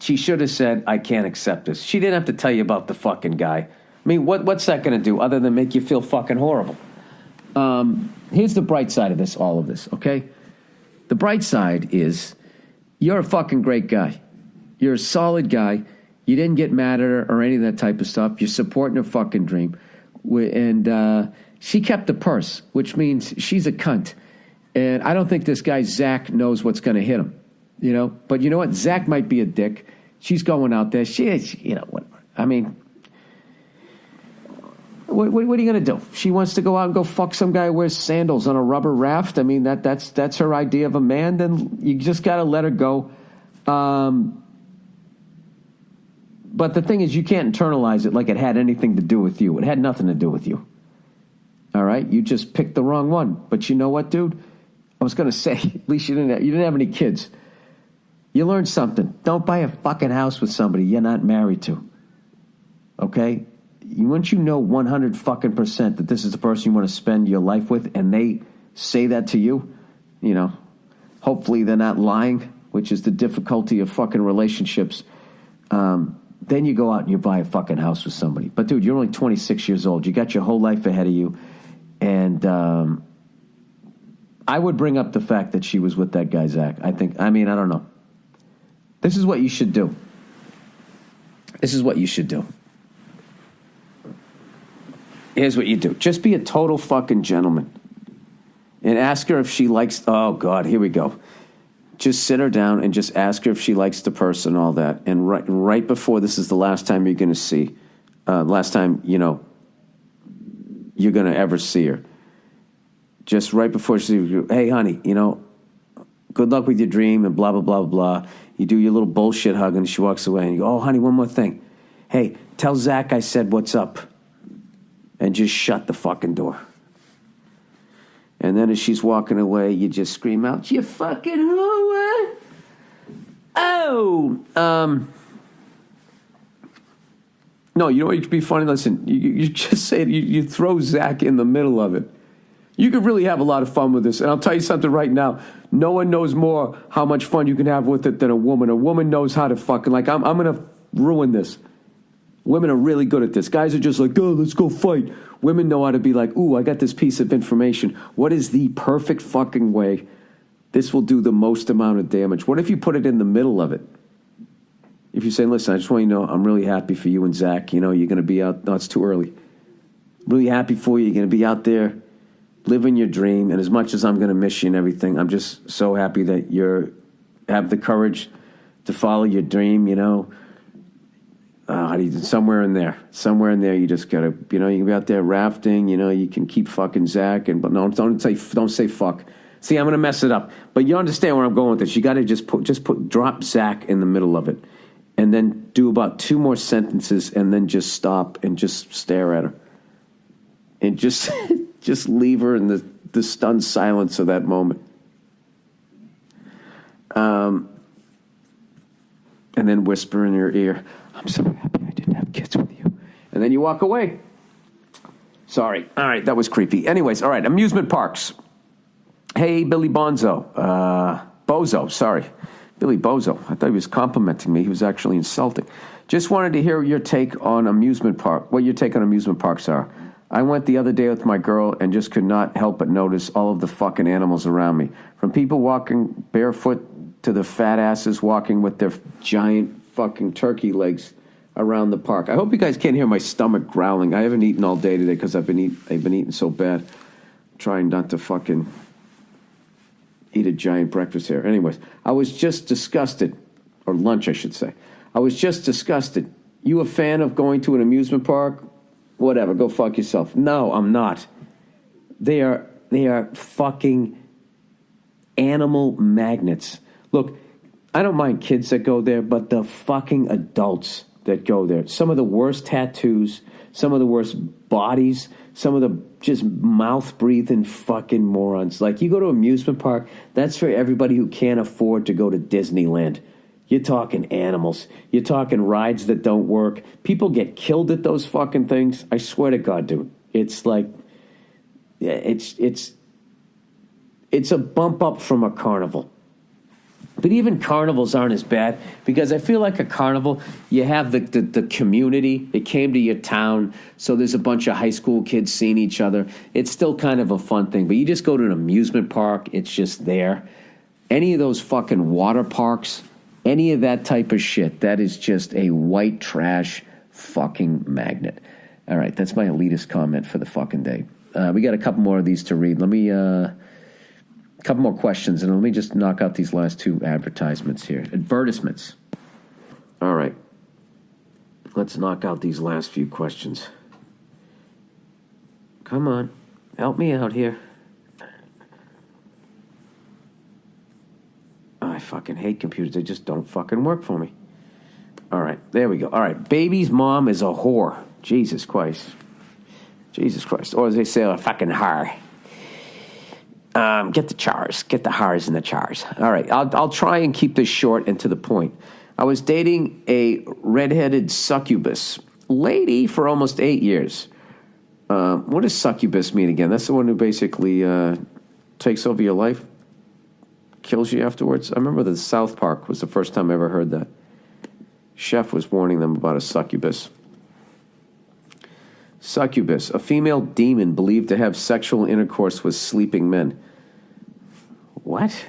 she should have said, I can't accept this. She didn't have to tell you about the fucking guy. I mean, what's that going to do other than make you feel fucking horrible? Here's the bright side of this, all of this, okay? The bright side is you're a fucking great guy. You're a solid guy. You didn't get mad at her or any of that type of stuff. You're supporting her fucking dream. And she kept the purse, which means she's a cunt. And I don't think this guy, Zach, knows what's going to hit him. You know? But you know what? Zach might be a dick. She's going out there. You know, whatever. I mean, what are you going to do? She wants to go out and go fuck some guy who wears sandals on a rubber raft. I mean, that's her idea of a man. Then you just got to let her go. But the thing is, you can't internalize it like it had anything to do with you. It had nothing to do with you. All right? You just picked the wrong one. But you know what, dude? I was going to say, at least you didn't have any kids. You learned something. Don't buy a fucking house with somebody you're not married to. Okay? Once you know 100 fucking % that this is the person you want to spend your life with, and they say that to you, you know, hopefully they're not lying, which is the difficulty of fucking relationships. Then you go out and you buy a fucking house with somebody. But, dude, you're only 26 years old. You got your whole life ahead of you. And I would bring up the fact that she was with that guy, Zach. I don't know. This is what you should do. Here's what you do. Just be a total fucking gentleman. And ask her if she likes... Oh, God, here we go. Just sit her down and just ask her if she likes the purse and all that. And right before this is the last time you're going to see... last time, you know, you're going to ever see her. Just right before she... Hey, honey, you know, good luck with your dream and blah, blah, blah, blah. You do your little bullshit hug and she walks away. And you go, oh, honey, one more thing. Hey, tell Zach I said what's up. And just shut the fucking door. And then as she's walking away, you just scream out, you fucking whore. Oh. No, you know what would be funny? Listen, you just say it. You throw Zach in the middle of it. You could really have a lot of fun with this. And I'll tell you something right now. No one knows more how much fun you can have with it than a woman. A woman knows how to fucking, like, I'm going to ruin this. Women are really good at this. Guys are just like, oh, let's go fight. Women know how to be like, ooh, I got this piece of information. What is the perfect fucking way this will do the most amount of damage? What if you put it in the middle of it? If you say, listen, I just want you to know I'm really happy for you and Zach. You know, you're going to be out. No, it's too early. Really happy for you. You're going to be out there living your dream. And as much as I'm going to miss you and everything, I'm just so happy that you have the courage to follow your dream, you know. somewhere in there, you just gotta, you can be out there rafting. You can keep fucking Zach, but no, don't say fuck. See, I'm gonna mess it up, but you understand where I'm going with this. You got to drop Zach in the middle of it, and then do about 2 more sentences, and then just stop and just stare at her, and just just leave her in the stunned silence of that moment. And then whisper in your ear, "I'm so happy I didn't have kids with you." And then you walk away. Sorry. All right, that was creepy. Anyways, all right, amusement parks. Hey, Billy Bozo. Sorry. Billy Bozo. I thought he was complimenting me. He was actually insulting. Just wanted to hear your take on amusement park. What your take on amusement parks are. I went the other day with my girl and just could not help but notice all of the fucking animals around me. From people walking barefoot to the fat asses walking with their giant fucking turkey legs around the park. I hope you guys can't hear my stomach growling. I haven't eaten all day today because I've been eating so bad. Trying not to fucking eat a giant breakfast here. Anyways, I was just disgusted, or lunch I should say. I was just disgusted. You a fan of going to an amusement park? Whatever, go fuck yourself. No, I'm not. They are fucking animal magnets. Look, I don't mind kids that go there, but the fucking adults that go there. Some of the worst tattoos, some of the worst bodies, some of the just mouth-breathing fucking morons. Like, you go to an amusement park, that's for everybody who can't afford to go to Disneyland. You're talking animals. You're talking rides that don't work. People get killed at those fucking things. I swear to God, dude. It's like, it's a bump up from a carnival. But even carnivals aren't as bad, because I feel like a carnival, you have the community. It came to your town, so there's a bunch of high school kids seeing each other. It's still kind of a fun thing. But you just go to an amusement park, it's just there. Any of those fucking water parks, any of that type of shit, that is just a white trash fucking magnet. All right, that's my elitist comment for the fucking day. We got a couple more of these to read. Let me... A couple more questions, and let me just knock out these last 2 advertisements here. Advertisements. All right. Let's knock out these last few questions. Come on. Help me out here. I fucking hate computers. They just don't fucking work for me. All right. There we go. All right. Baby's mom is a whore. Jesus Christ. Jesus Christ. Or as they say, a fucking whore. Get the chars. Get the hars and the chars. All right. I'll try and keep this short and to the point. I was dating a redheaded succubus lady for almost 8 years. What does succubus mean again? That's the one who basically takes over your life, kills you afterwards. I remember the South Park was the first time I ever heard that. Chef was warning them about a succubus. Succubus, a female demon believed to have sexual intercourse with sleeping men. What?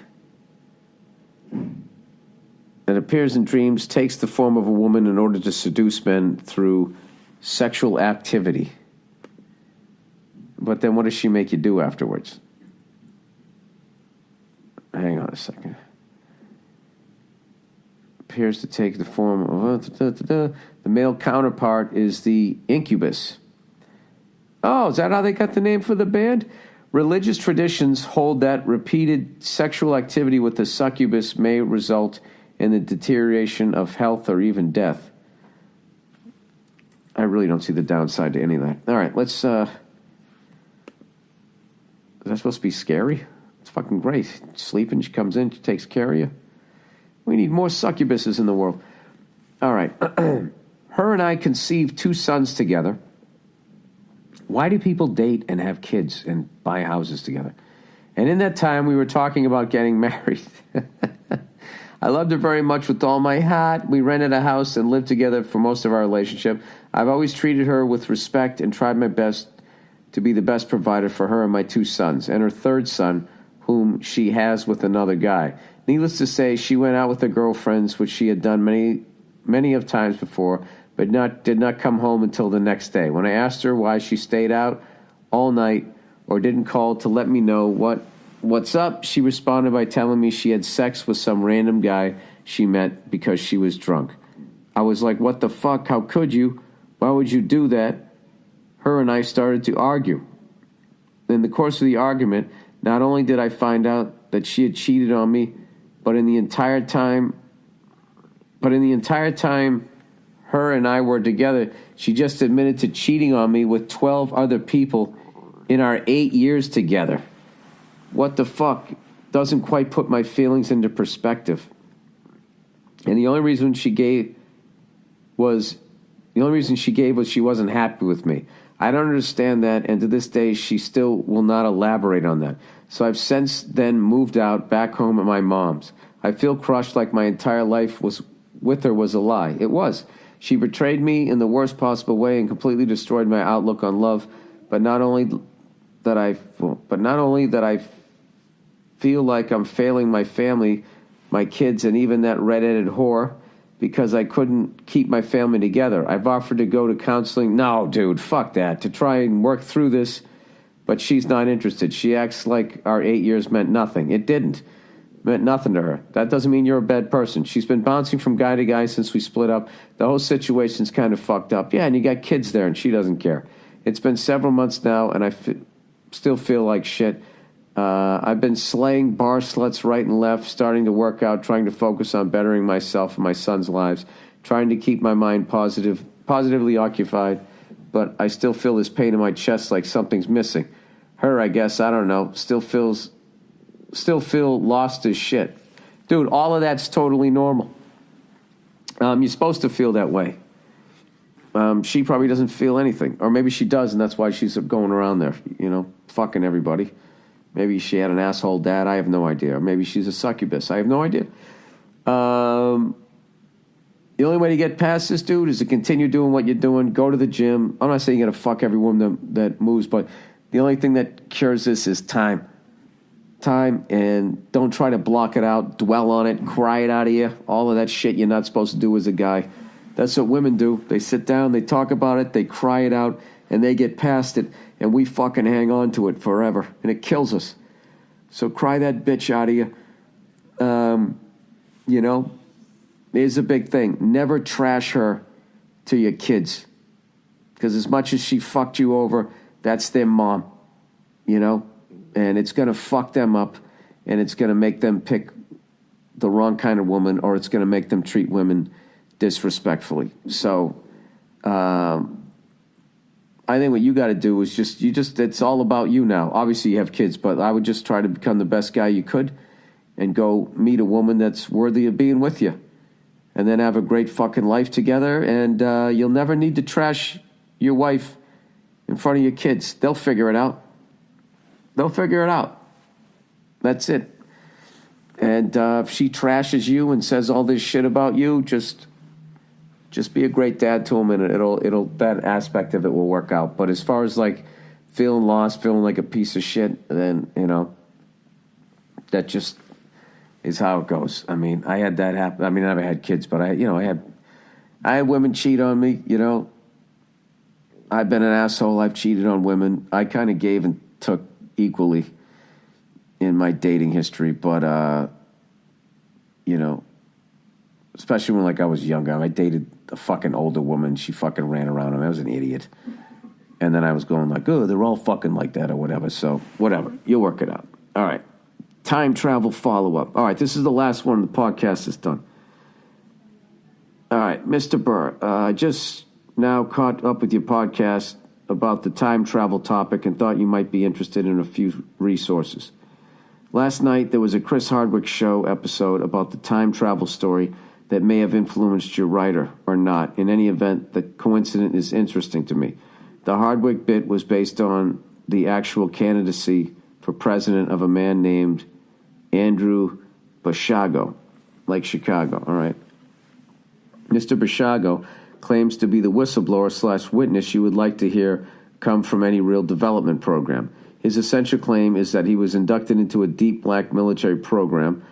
It appears in dreams, takes the form of a woman in order to seduce men through sexual activity. But then what does she make you do afterwards? Hang on a second. Appears to take the form of... The male counterpart is the incubus. Oh, is that how they got the name for the band? Religious traditions hold that repeated sexual activity with the succubus may result in the deterioration of health or even death. I really don't see the downside to any of that. All right, let's... Is that supposed to be scary? It's fucking great. Sleeping, she comes in, she takes care of you. We need more succubuses in the world. All right. Her and I conceived 2 sons together. Why do people date and have kids and buy houses together? And in that time, we were talking about getting married. I loved her very much with all my heart. We rented a house and lived together for most of our relationship. I've always treated her with respect and tried my best to be the best provider for her and my 2 sons, and her 3rd son, whom she has with another guy. Needless to say, she went out with her girlfriends, which she had done many of times before, but did not come home until the next day. When I asked her why she stayed out all night or didn't call to let me know what's up, she responded by telling me she had sex with some random guy she met because she was drunk. I I was like, what the fuck? How could you? Why would you do that? Her and I started to argue. In the course of the argument, not only did I find out that she had cheated on me, but in the entire time her and I were together, she just admitted to cheating on me with 12 other people in our 8 years together. What the fuck? Doesn't quite put my feelings into perspective. And the only reason she gave was she wasn't happy with me. I don't understand that, and to this day, she still will not elaborate on that. So I've since then moved out back home at my mom's. I feel crushed, like my entire life with her was a lie. It was. She betrayed me in the worst possible way and completely destroyed my outlook on love. But not only that I feel like I'm failing my family, my kids, and even that red-headed whore, because I couldn't keep my family together. I've offered to go to counseling. No, dude, fuck that. To try and work through this, but she's not interested. She acts like our 8 years meant nothing. It didn't. It meant nothing to her. That doesn't mean you're a bad person. She's been bouncing from guy to guy since we split up. The whole situation's kind of fucked up. Yeah, and you got kids there, and she doesn't care. It's been several months now, and I still feel like shit. I've been slaying bar sluts right and left, starting to work out, trying to focus on bettering myself and my son's lives, trying to keep my mind positively occupied, but I still feel this pain in my chest like something's missing. Her, I guess, I don't know, still feel lost as shit. Dude, all of that's totally normal. You're supposed to feel that way. She probably doesn't feel anything, or maybe she does, and that's why she's going around there, fucking everybody. Maybe she had an asshole dad. I have no idea. Or maybe she's a succubus. I have no idea. The only way to get past this, dude, is to continue doing what you're doing. Go to the gym. I'm not saying you got to fuck every woman that moves, but the only thing that cures this is time. Time, and don't try to block it out, dwell on it, cry it out of you. All of that shit you're not supposed to do as a guy. That's what women do. They sit down, they talk about it, they cry it out, and they get past it. And we fucking hang on to it forever. And it kills us. So cry that bitch out of you. Here's a big thing. Never trash her to your kids. Because as much as she fucked you over, that's their mom. And it's going to fuck them up. And it's going to make them pick the wrong kind of woman. Or it's going to make them treat women disrespectfully. So, I think what you got to do is it's all about you now. Obviously, you have kids, but I would just try to become the best guy you could and go meet a woman that's worthy of being with you. And then have a great fucking life together, and you'll never need to trash your wife in front of your kids. They'll figure it out. That's it. And if she trashes you and says all this shit about you, just be a great dad to him, and it'll that aspect of it will work out. But as far as like feeling lost, feeling like a piece of shit, then that just is how it goes. I mean, I had that happen. I mean, I never had kids, but I had women cheat on me. I've been an asshole. I've cheated on women. I kind of gave and took equally in my dating history, but especially when I was younger. I dated a fucking older woman. She fucking ran around him. I was an idiot. And then I was going oh, they're all fucking like that or whatever. So whatever. You'll work it out. All right. Time travel follow-up. All right. This is the last one. The podcast is done. All right. Mr. Burr, I just now caught up with your podcast about the time travel topic and thought you might be interested in a few resources. Last night, there was a Chris Hardwick show episode about the time travel story that may have influenced your writer or not. In any event, the coincidence is interesting to me. The Hardwick bit was based on the actual candidacy for president of a man named Andrew Bashago, like Chicago, all right? Mr. Bashago claims to be the whistleblower/witness you would like to hear come from any real development program. His essential claim is that he was inducted into a deep black military program.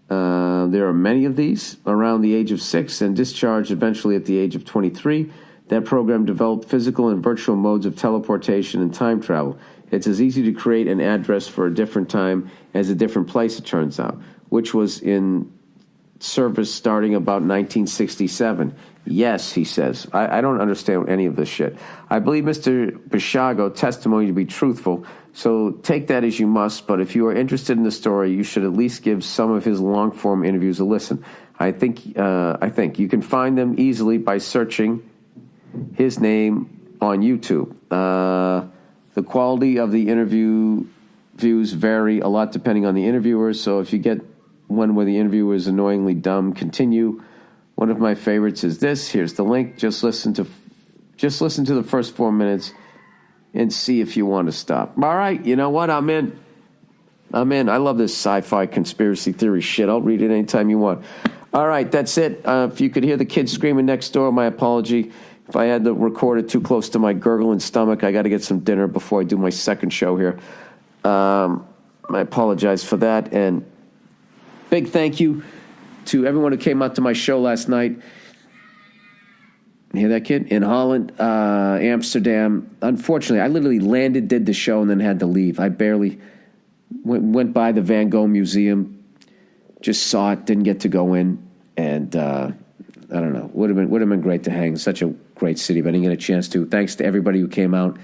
There are many of these around the age of 6 and discharged eventually at the age of 23. That program developed physical and virtual modes of teleportation and time travel. It's as easy to create an address for a different time as a different place, it turns out, which was in service starting about 1967. It Yes, he says. I don't understand any of this shit. I believe Mr. Bishago's testimony to be truthful, so take that as you must, but if you are interested in the story, you should at least give some of his long-form interviews a listen. I think you can find them easily by searching his name on YouTube. The quality of the interviews vary a lot depending on the interviewer, so if you get one where the interviewer is annoyingly dumb, continue. One of my favorites is this. Here's the link. Just listen to the first 4 minutes and see if you want to stop. All right, you know what? I'm in. I love this sci-fi conspiracy theory shit. I'll read it anytime you want. All right, that's it. If you could hear the kids screaming next door, my apology. If I had to record it too close to my gurgling stomach, I got to get some dinner before I do my second show here. I apologize for that. And big thank you to everyone who came out to my show last night. You hear that, kid? In Holland, Amsterdam. Unfortunately, I literally landed, did the show, and then had to leave. I barely went by the Van Gogh Museum, just saw it, didn't get to go in, and I don't know. Would have been great to hang. Such a great city, but I didn't get a chance to. Thanks to everybody who came out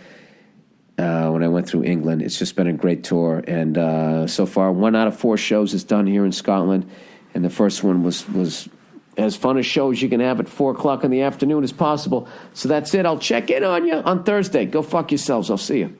when I went through England. It's just been a great tour, and so far, 1 out of 4 shows is done here in Scotland. And the first one was as fun a show as you can have at 4 o'clock in the afternoon as possible. So that's it. I'll check in on you on Thursday. Go fuck yourselves. I'll see you.